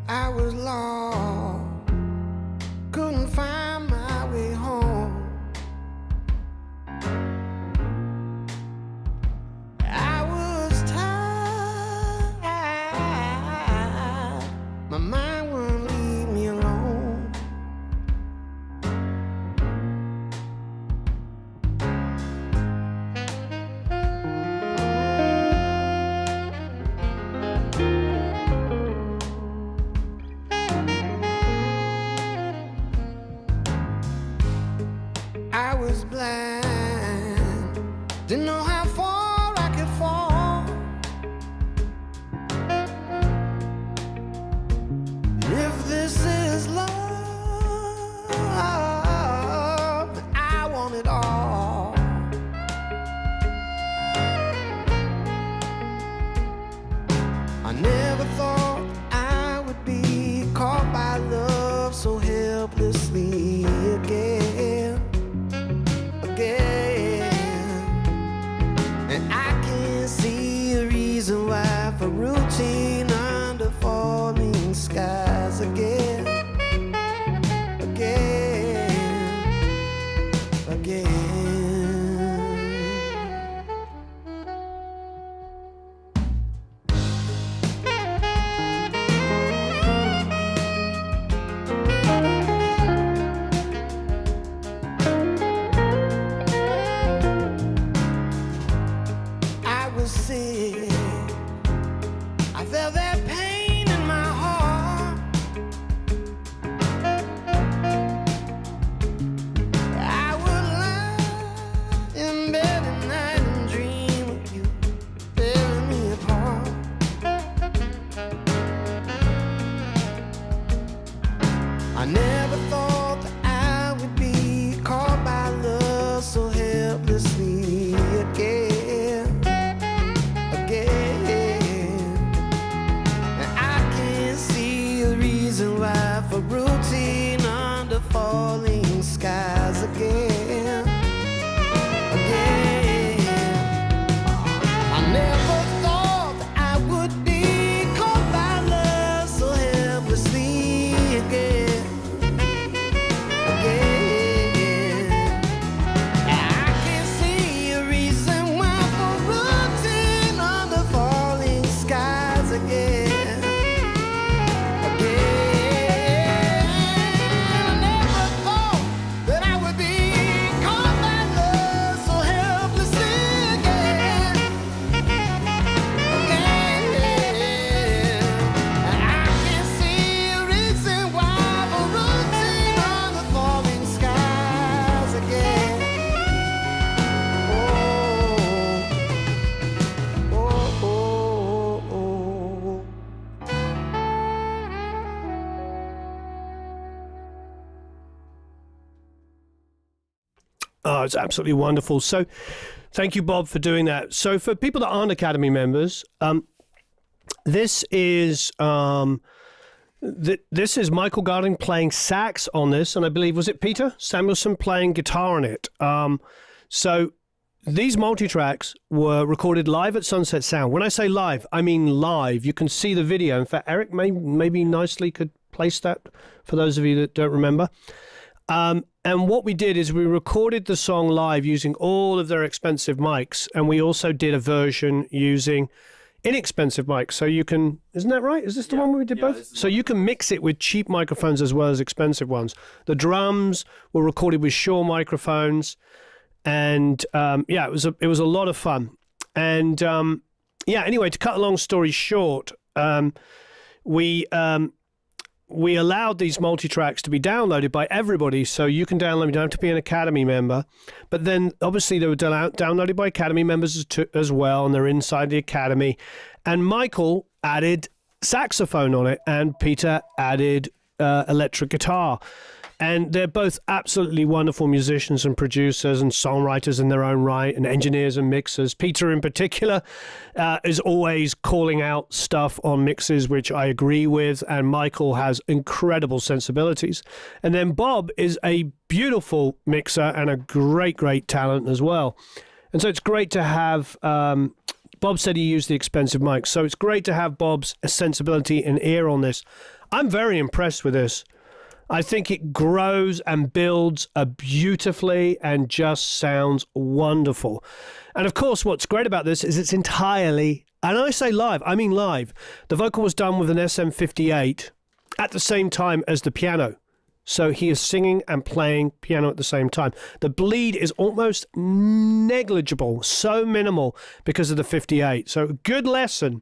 I was lost, couldn't find my way home. I was tired, my mind wouldn't leave me alone. I was blind, didn't know how far I could fall. If this is love, I want it all. I never thought I would be caught by love so helplessly again. I never thought that I would be caught by love so helplessly again. And I can't see a reason why for routine under falling skies again. I never thought that I would be caught by love so helplessly again. I can't see a reason why for routine under falling skies again. I never thought that I would be caught by love so helplessly again. I can't see a reason why for routine under falling skies again. Oh, it's absolutely wonderful. So thank you, Bob, for doing that. So for people that aren't Academy members, this is this is Michael Garding playing sax on this, and I believe, was it Peter Samuelson playing guitar on it? So these multi-tracks were recorded live at Sunset Sound. When I say live, I mean live. You can see the video. In fact, Eric maybe nicely could place that for those of you that don't remember. And what we did is we recorded the song live using all of their expensive mics, and we also did a version using inexpensive mics. So you can, isn't that right? Is this the one where we did both? So you can mix it with cheap microphones as well as expensive ones. The drums were recorded with Shure microphones, and it was a lot of fun. And anyway, to cut a long story short, we allowed these multi-tracks to be downloaded by everybody, so you can download. You don't have to be an Academy member. But then, obviously, they were downloaded by Academy members as well, and they're inside the Academy. And Michael added saxophone on it, and Peter added electric guitar. And they're both absolutely wonderful musicians and producers and songwriters in their own right, and engineers and mixers. Peter, in particular, is always calling out stuff on mixes, which I agree with, and Michael has incredible sensibilities. And then Bob is a beautiful mixer and a great, great talent as well. And so it's great to have... Bob said he used the expensive mic, so it's great to have Bob's sensibility and ear on this. I'm very impressed with this. I think it grows and builds beautifully and just sounds wonderful. And of course, what's great about this is it's entirely, and I say live, I mean live. The vocal was done with an SM58 at the same time as the piano. So he is singing and playing piano at the same time. The bleed is almost negligible, so minimal because of the 58. So good lesson.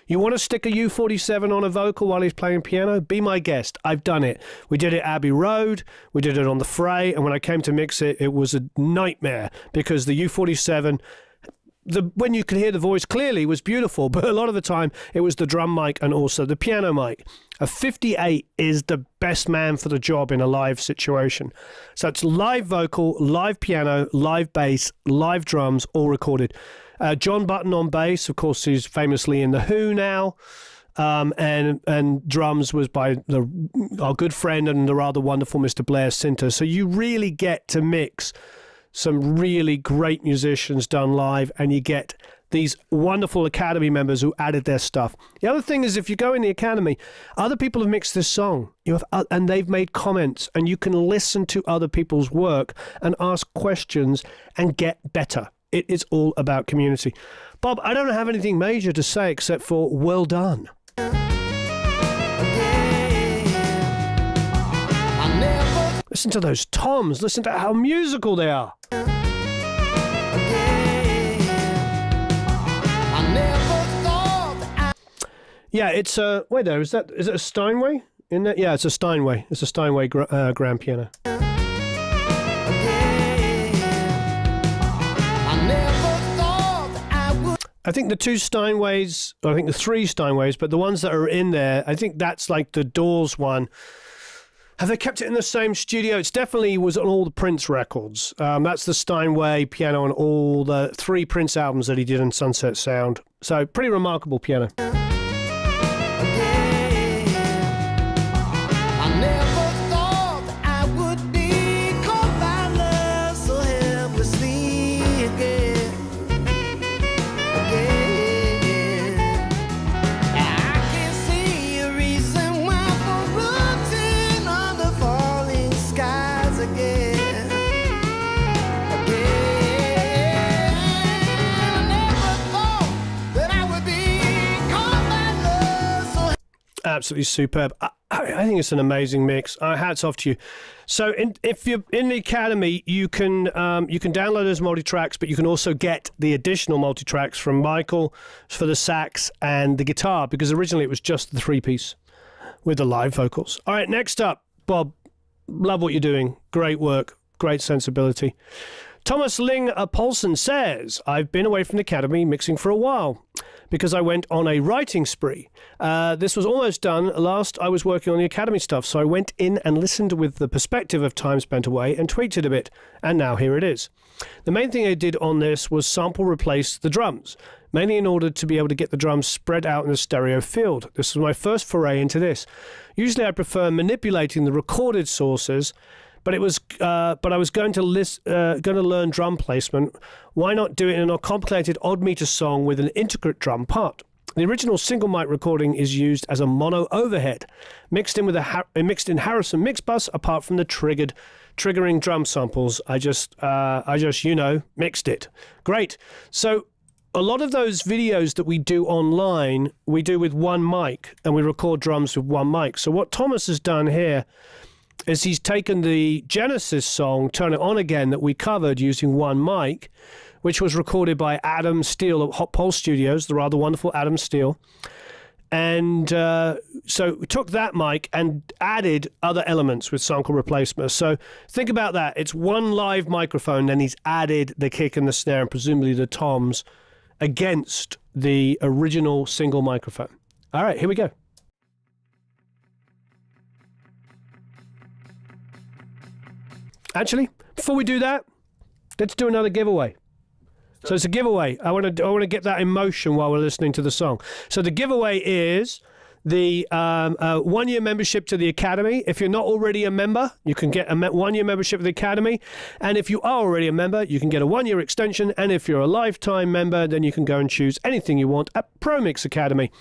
You want to stick a U47 on a vocal while he's playing piano? Be my guest. I've done it. We did it at Abbey Road. We did it on the Fray. And when I came to mix it, it was a nightmare because the U47, when you could hear the voice clearly, was beautiful. But a lot of the time, it was the drum mic and also the piano mic. A 58 is the best man for the job in a live situation. So it's live vocal, live piano, live bass, live drums, all recorded. John Button on bass, of course, he's famously in The Who now, and drums was by our good friend and the rather wonderful Mr. Blair Sinter. So you really get to mix some really great musicians done live, and you get these wonderful Academy members who added their stuff. The other thing is, if you go in the Academy, other people have mixed this song, and they've made comments, and you can listen to other people's work and ask questions and get better. It is all about community. Bob, I don't have anything major to say except for well done. Listen to those toms. Listen to how musical they are. Yeah, it's a... Wait there, is it a Steinway? In that? Yeah, it's a Steinway. It's a Steinway grand piano. I think the two Steinways, or I think the three Steinways, but the ones that are in there, I think that's like the Doors one, Have they kept it in the same studio? It's definitely was on all the Prince records. That's the Steinway piano on all the 3 Prince albums that he did in Sunset Sound. So pretty remarkable piano. I never thought I would be caught by love so helplessly again. I can see a reason why for rooting on the falling skies again. I never thought that I would be caught by love so Absolutely superb. I think it's an amazing mix. Hats off to you. So, if you're in the Academy, you can download those multi-tracks, but you can also get the additional multi-tracks from Michael for the sax and the guitar, because originally it was just the 3-piece with the live vocals. All right, next up, Bob. Love what you're doing. Great work. Great sensibility. Thomas Ling Paulson says, I've been away from the Academy mixing for a while because I went on a writing spree. This was almost done. Last I was working on the Academy stuff, so I went in and listened with the perspective of time spent away and tweaked it a bit, and now here it is. The main thing I did on this was sample replace the drums, mainly in order to be able to get the drums spread out in the stereo field. This was my first foray into this. Usually I prefer manipulating the recorded sources, but I was going to learn drum placement. Why not do it in a complicated odd meter song with an intricate drum part? The original single mic recording is used as a mono overhead, mixed in Harrison mix bus. Apart from the triggering drum samples, I just mixed it. Great. So a lot of those videos that we do online, we do with one mic, and we record drums with one mic. So what Thomas has done here is he's taken the Genesis song, Turn It On Again, that we covered using one mic, which was recorded by Adam Steele at Hot Pole Studios, the rather wonderful Adam Steele. And so we took that mic and added other elements with sample replacement. So think about that. It's one live microphone, then he's added the kick and the snare and presumably the toms against the original single microphone. All right, here we go. Actually, before we do that, let's do another giveaway. So it's a giveaway. I want to get that in motion while we're listening to the song. So the giveaway is the 1-year membership to the Academy. If you're not already a member, you can get a 1-year membership to the Academy. And if you are already a member, you can get a 1-year extension. And if you're a lifetime member, then you can go and choose anything you want at ProMix Academy.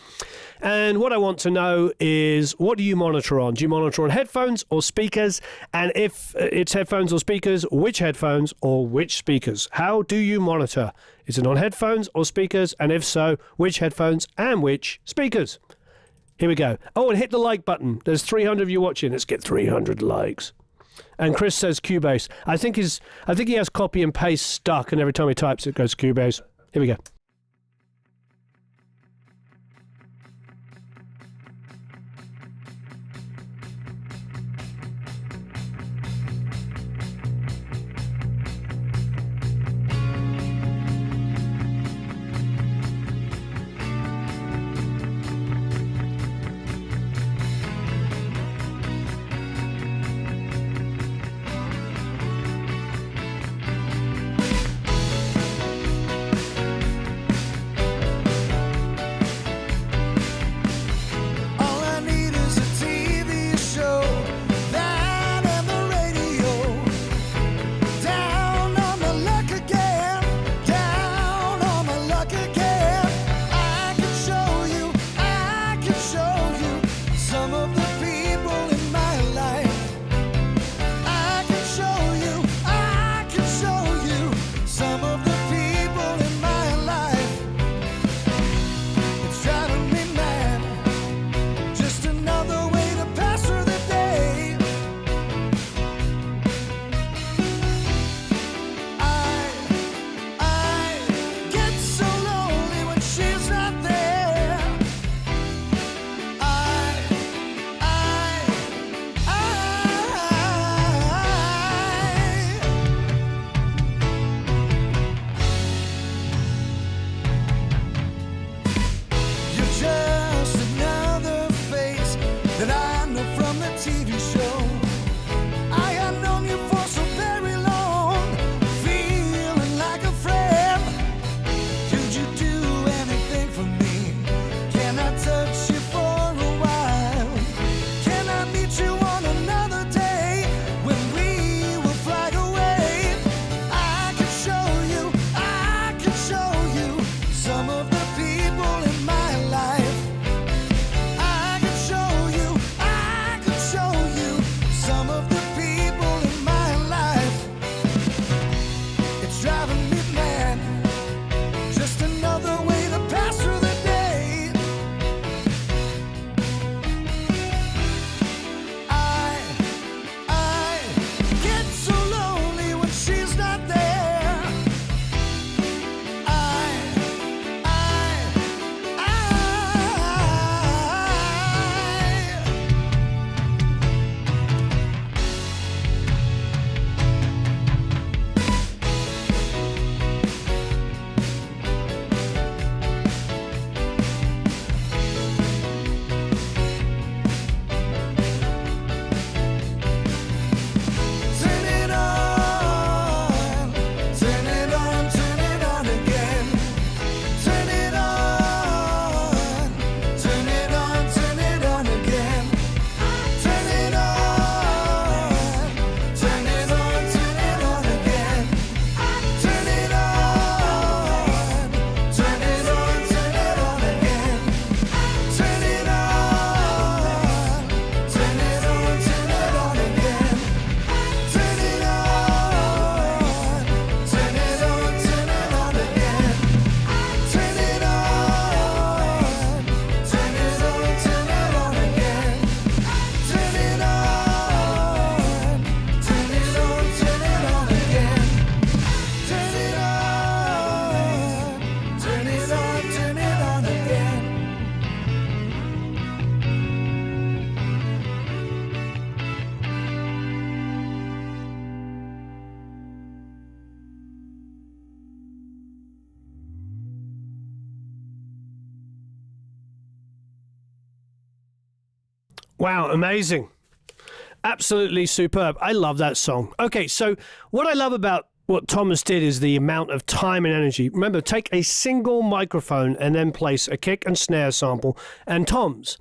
And what I want to know is, what do you monitor on? Do you monitor on headphones or speakers? And if it's headphones or speakers, which headphones or which speakers? How do you monitor? Is it on headphones or speakers? And if so, which headphones and which speakers? Here we go. Oh, and hit the like button. There's 300 of you watching. Let's get 300 likes. And Chris says Cubase. I think he has copy and paste stuck, and every time he types it goes Cubase. Here we go. Wow, amazing. Absolutely superb. I love that song. Okay, so what I love about what Thomas did is the amount of time and energy. Remember, take a single microphone and then place a kick and snare sample and toms.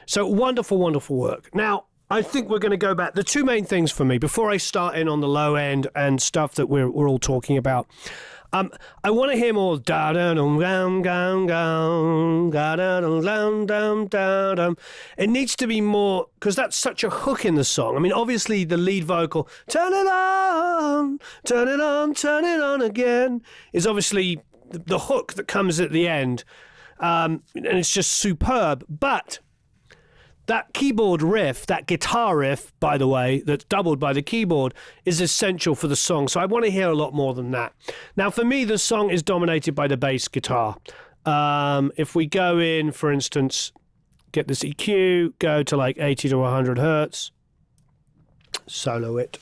So wonderful, wonderful work. Now, I think we're going to go back. The two main things for me, before I start in on the low end and stuff that we're all talking about, I want to hear more da da dum dum dum dum da da dum dum dum dum. It needs to be more, because that's such a hook in the song. I mean, obviously the lead vocal, turn it on, turn it on, turn it on again, is obviously the hook that comes at the end, and it's just superb. But that keyboard riff, that guitar riff, by the way, that's doubled by the keyboard, is essential for the song. So I want to hear a lot more than that. Now, for me, the song is dominated by the bass guitar. If we go in, for instance, get this EQ, go to like 80 to 100 hertz, solo it.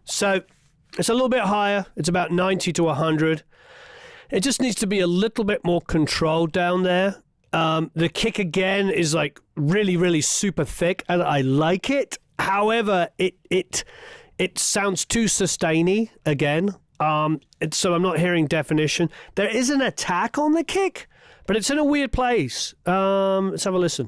So it's a little bit higher. It's about 90 to 100. It just needs to be a little bit more controlled down there. The kick again is like really, really super thick, and I like it. However, it sounds too sustainy again. So I'm not hearing definition. There is an attack on the kick, but it's in a weird place. Let's have a listen.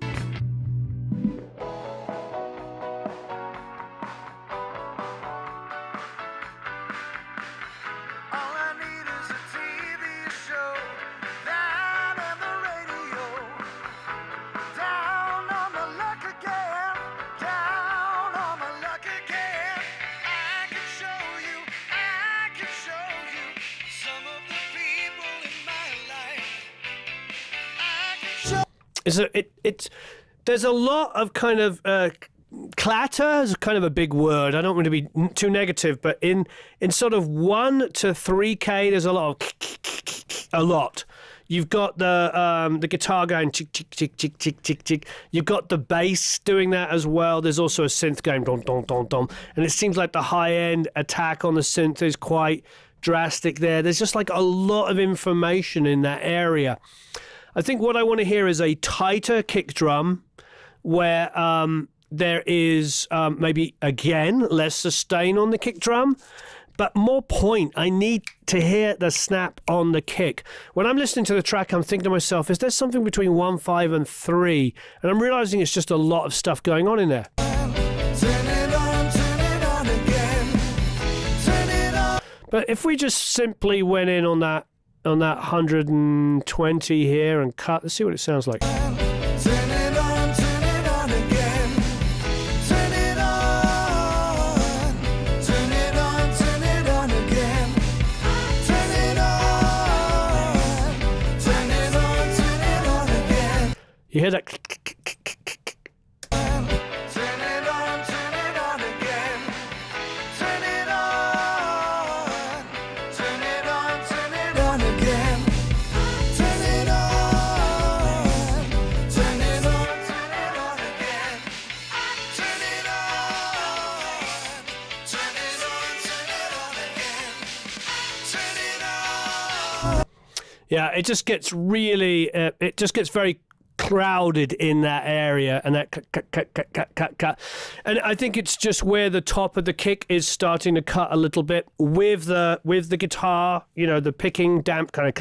There's a lot of kind of clatter is kind of a big word. I don't want to be too negative, but in sort of 1 to 3K, there's a lot of a lot. You've got the guitar going tick tick tick tick tick tick tick. You've got the bass doing that as well. There's also a synth going dom dom dom dom, and it seems like the high end attack on the synth is quite drastic there. There's just like a lot of information in that area. I think what I want to hear is a tighter kick drum where there is maybe, again, less sustain on the kick drum, but more point. I need to hear the snap on the kick. When I'm listening to the track, I'm thinking to myself, is there something between 1, 5, and 3? And I'm realizing it's just a lot of stuff going on in there. But if we just simply went in on that 120 here and cut, let's see what it sounds like. Turn it on again. Turn it on. Turn it on, turn it on again. Turn it on. Turn it on, turn it on again. You hear that? Turn it on again. Turn it on. Turn it on, turn it on again. Turn it on. Turn it on, turn it on again. Turn it on. Turn it on, turn it on again. Turn it on. Yeah, it just gets really, it just gets very crowded in that area, and that cut. And I think it's just where the top of the kick is starting to cut a little bit with the guitar, the picking damp kind of.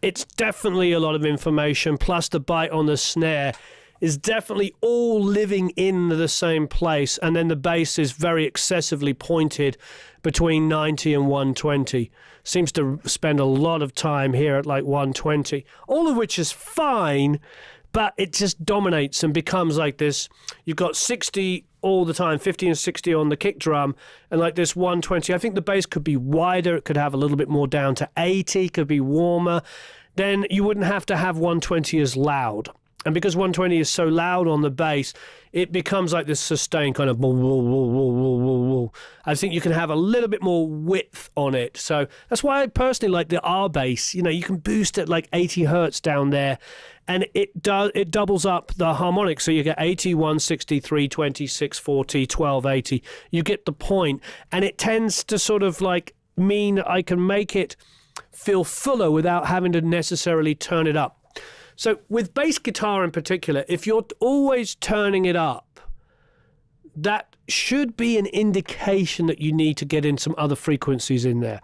It's definitely a lot of information, plus the bite on the snare is definitely all living in the same place, and then the bass is very excessively pointed between 90 and 120. Seems to spend a lot of time here at like 120, all of which is fine, but it just dominates and becomes like this. You've got 60 all the time, 50 and 60 on the kick drum, and like this 120. I think the bass could be wider. It could have a little bit more down to 80, could be warmer. Then you wouldn't have to have 120 as loud. And because 120 is so loud on the bass, it becomes like this sustained kind of... I think you can have a little bit more width on it. So that's why I personally like the R bass. You know, you can boost it like 80 hertz down there, and it doubles up the harmonics. So you get 80, 160, 320, 640, 1280. You get the point. And it tends to sort of like mean I can make it feel fuller without having to necessarily turn it up. So with bass guitar in particular, if you're always turning it up, that should be an indication that you need to get in some other frequencies in there.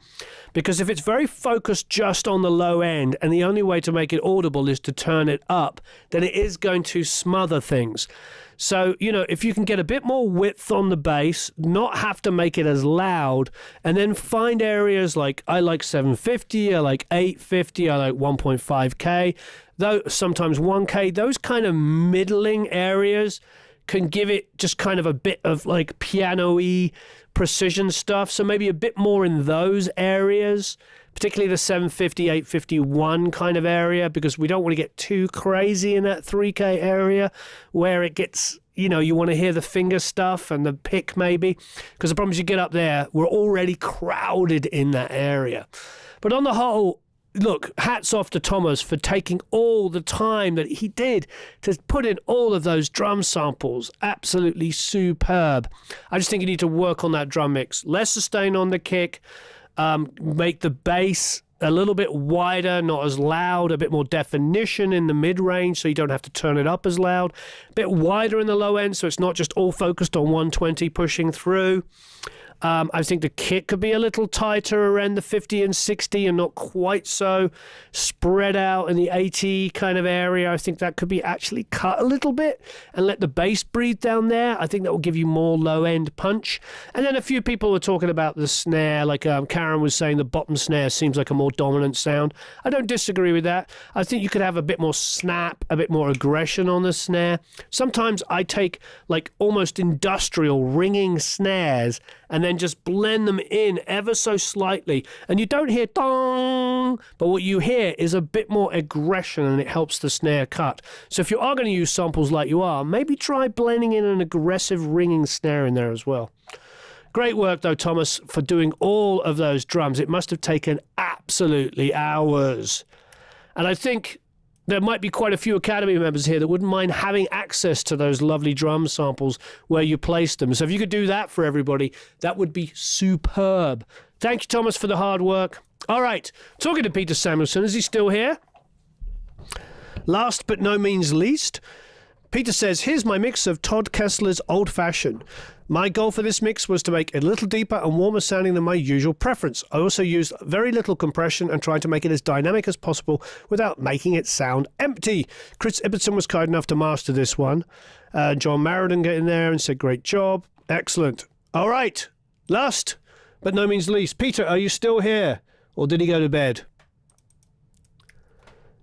Because if it's very focused just on the low end and the only way to make it audible is to turn it up, then it is going to smother things. So, you know, if you can get a bit more width on the bass, not have to make it as loud, and then find areas like, I like 750, I like 850, I like 1.5K, though sometimes 1K, those kind of middling areas can give it just kind of a bit of like piano-y precision stuff. So maybe a bit more in those areas, particularly the 750, 851 kind of area, because we don't want to get too crazy in that 3K area where it gets, you know, you want to hear the finger stuff and the pick maybe, because the problem is you get up there, we're already crowded in that area. But on the whole, look, hats off to Thomas for taking all the time that he did to put in all of those drum samples. Absolutely superb. I just think you need to work on that drum mix. Less sustain on the kick, make the bass a little bit wider, not as loud, a bit more definition in the mid-range so you don't have to turn it up as loud. A bit wider in the low end so it's not just all focused on 120 pushing through. I think the kick could be a little tighter around the 50 and 60 and not quite so spread out in the 80 kind of area. I think that could be actually cut a little bit and let the bass breathe down there. I think that will give you more low-end punch. And then a few people were talking about the snare, like Karen was saying the bottom snare seems like a more dominant sound. I don't disagree with that. I think you could have a bit more snap, a bit more aggression on the snare. Sometimes I take like almost industrial ringing snares and then just blend them in ever so slightly. And you don't hear dong, but what you hear is a bit more aggression and it helps the snare cut. So if you are going to use samples like you are, maybe try blending in an aggressive ringing snare in there as well. Great work though, Thomas, for doing all of those drums. It must have taken absolutely hours. And I think there might be quite a few Academy members here that wouldn't mind having access to those lovely drum samples where you place them. So if you could do that for everybody, that would be superb. Thank you, Thomas, for the hard work. All right, talking to Peter Samuelson. Is he still here? Last but no means least, Peter says, here's my mix of Todd Kessler's Old Fashioned. My goal for this mix was to make it a little deeper and warmer sounding than my usual preference. I also used very little compression and tried to make it as dynamic as possible without making it sound empty. Chris Ibbotson was kind enough to master this one. John Mariden got in there and said, great job. Excellent. All right. Last but no means least, Peter, are you still here? Or did he go to bed?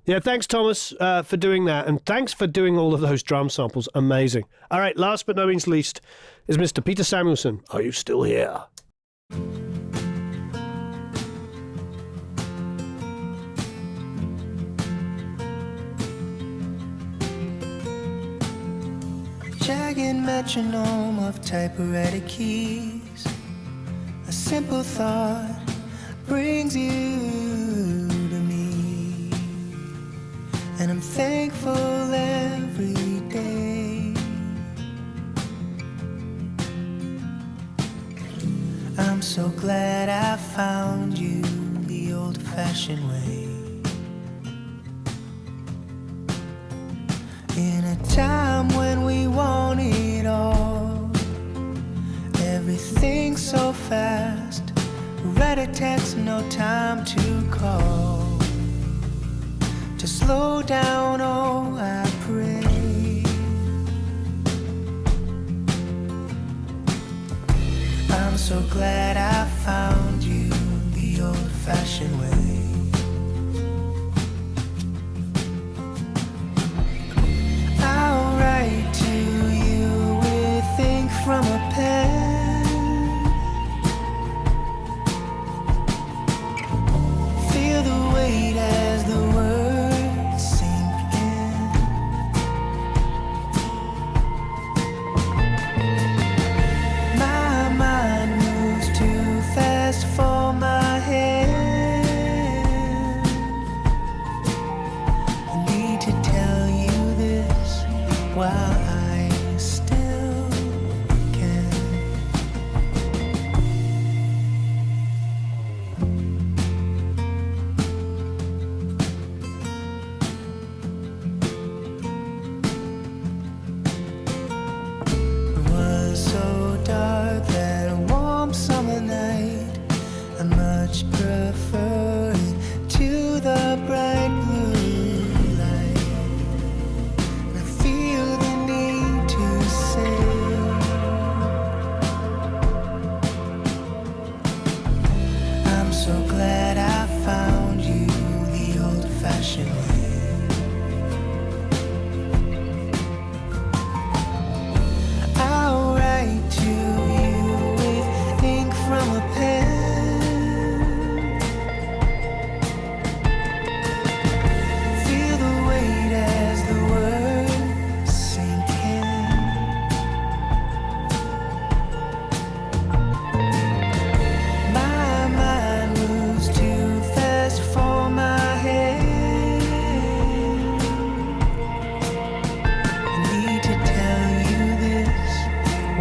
Yeah, thanks, Thomas, for doing that. And thanks for doing all of those drum samples. Amazing. All right, last but no means least is Mr. Peter Samuelson. Are you still here? Jagged metronome of typewriter keys. A simple thought brings you to me, and I'm thankful every day. I'm so glad I found you the old-fashioned way. In a time when we want it all, everything so fast. Write a text, no time to call. To slow down, oh, I pray. I'm so glad I found you the old-fashioned way. I'll write to you with ink from a pen. Feel the weight as the words sink in.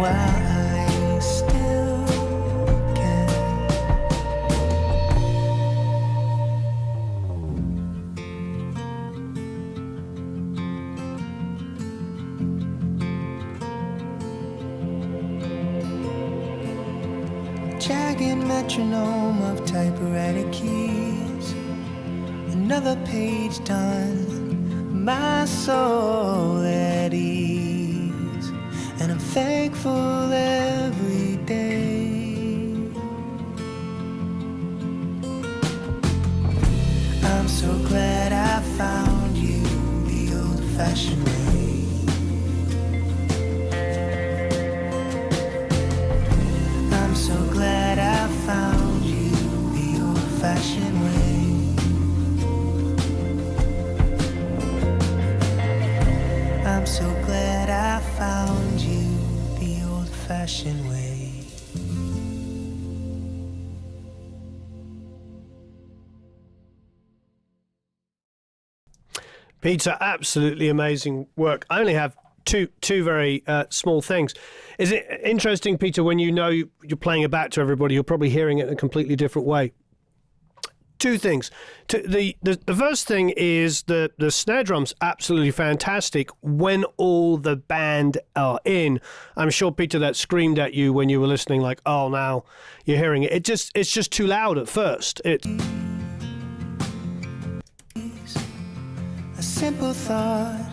while I still can. Jagged metronome of typewriter keys, another page done, my soul at ease, and I'm thankful every day. I'm so glad I found you the old-fashioned way. I'm so glad I found you the old-fashioned way. I'm so glad I found you the old-fashioned way. Peter, absolutely amazing work. I only have two very small things. Is it interesting, Peter, when you know you're playing it back to everybody, you're probably hearing it in a completely different way? Two things. The first thing is the snare drum's absolutely fantastic when all the band are in. I'm sure, Peter, that screamed at you when you were listening, like, oh, now you're hearing it. It's just too loud at first. A simple thought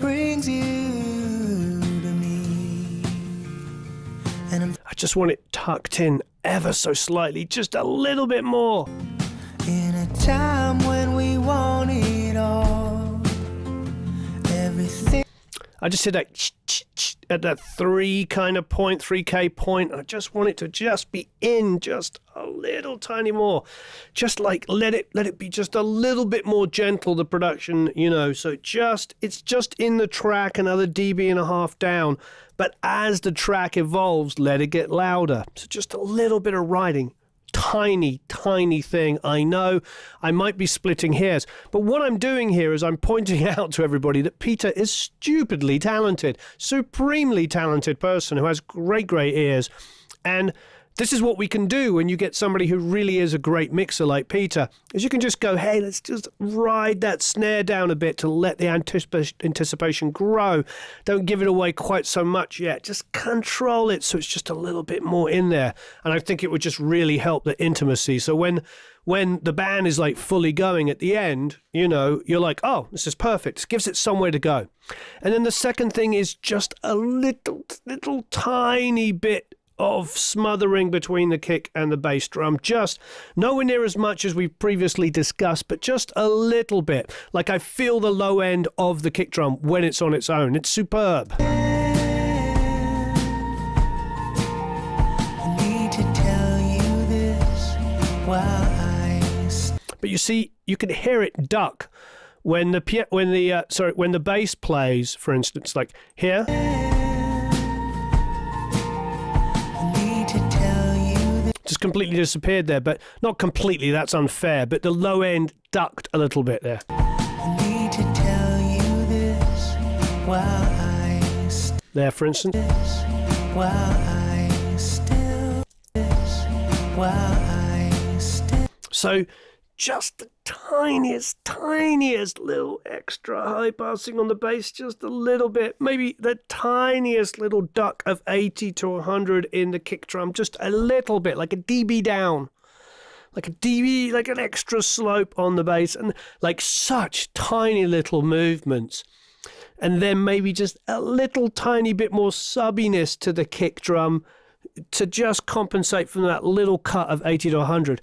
brings you to me, and I just want it tucked in ever so slightly, just a little bit more. in a time when we want it all, everything. I just hit that at that 3K point. I just want it to just be in just a little tiny more. Just like let it be just a little bit more gentle, the production, so it's just in the track, another dB and a half down. But as the track evolves, let it get louder. So just a little bit of writing. Tiny thing. I know I might be splitting hairs, but what I'm doing here is I'm pointing out to everybody that Peter is stupidly talented, supremely talented person who has great ears. And this is what we can do when you get somebody who really is a great mixer like Peter, is you can just go, hey, let's just ride that snare down a bit to let the anticipation grow. Don't give it away quite so much yet. Just control it so it's just a little bit more in there. And I think it would just really help the intimacy. So when the band is like fully going at the end, you're like, oh, this is perfect. This gives it somewhere to go. And then the second thing is just a little tiny bit of smothering between the kick and the bass drum, just nowhere near as much as we've previously discussed, but just a little bit. Like I feel the low end of the kick drum when it's on its own. It's superb. I need to tell you this while But you see, you can hear it duck when the bass plays, for instance, like here. Just completely disappeared there, but not completely, that's unfair, but the low end ducked a little bit there. I need to tell you this while There, for instance. So just the tiniest little extra high passing on the bass, just a little bit, maybe the tiniest little duck of 80 to 100 in the kick drum, just a little bit, like a dB down, like a dB, like an extra slope on the bass, and like such tiny little movements. And then maybe just a little tiny bit more subbiness to the kick drum to just compensate from that little cut of 80 to 100.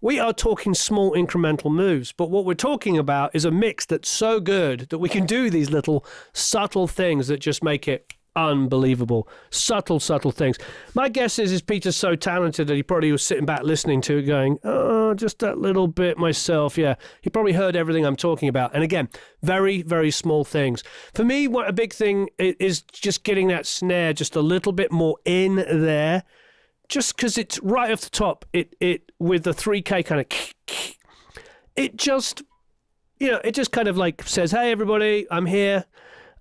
We are talking small incremental moves, but what we're talking about is a mix that's so good that we can do these little subtle things that just make it unbelievable. Subtle things. My guess is Peter's so talented that he probably was sitting back listening to it going, oh, just that little bit myself. Yeah, he probably heard everything I'm talking about. And again, very, very small things. For me, a big thing is just getting that snare just a little bit more in there. Just because it's right off the top, it with the 3K kind of, it just kind of like says, hey, everybody, I'm here.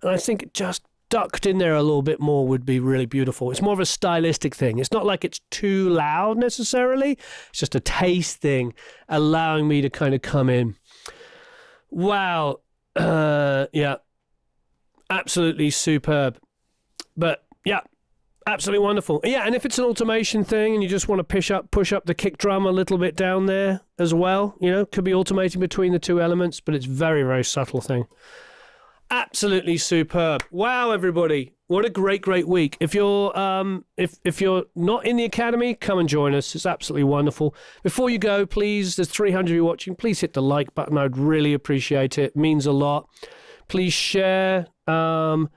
And I think it just ducked in there a little bit more would be really beautiful. It's more of a stylistic thing. It's not like it's too loud necessarily. It's just a taste thing, allowing me to kind of come in. Wow. Yeah. Absolutely superb. But yeah, absolutely wonderful. Yeah, and if it's an automation thing and you just want to push up the kick drum a little bit down there as well, you know, could be alternating between the two elements, but it's very, very subtle thing. Absolutely superb. Wow, everybody. What a great, great week. If you're if you're not in the Academy, come and join us. It's absolutely wonderful. Before you go, please, there's 300 of you watching, please hit the like button. I'd really appreciate it. It means a lot. Please share. And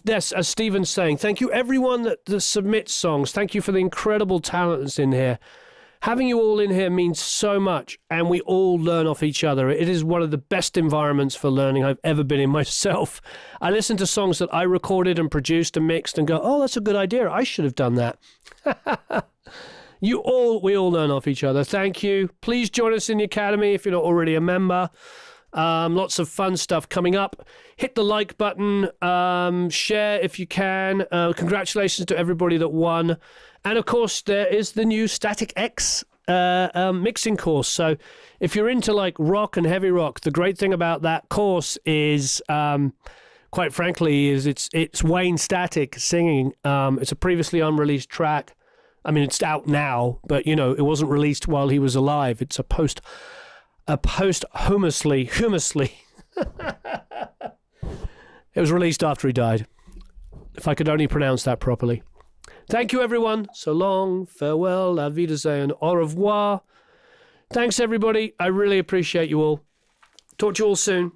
yes, as Stephen's saying, thank you everyone that submits songs. Thank you for the incredible talent that's in here. Having you all in here means so much, and we all learn off each other. It is one of the best environments for learning I've ever been in myself. I listen to songs that I recorded and produced and mixed and go, oh, that's a good idea. I should have done that. We all learn off each other. Thank you. Please join us in the Academy if you're not already a member. Lots of fun stuff coming up. Hit the like button, share if you can. Congratulations to everybody that won. And of course, there is the new Static X mixing course. So if you're into like rock and heavy rock, the great thing about that course is, quite frankly, is it's Wayne Static singing. It's a previously unreleased track. I mean, it's out now, but you know, it wasn't released while he was alive. It's a posthumously. It was released after he died. If I could only pronounce that properly. Thank you, everyone. So long, farewell, auf Wiedersehen, au revoir. Thanks, everybody. I really appreciate you all. Talk to you all soon.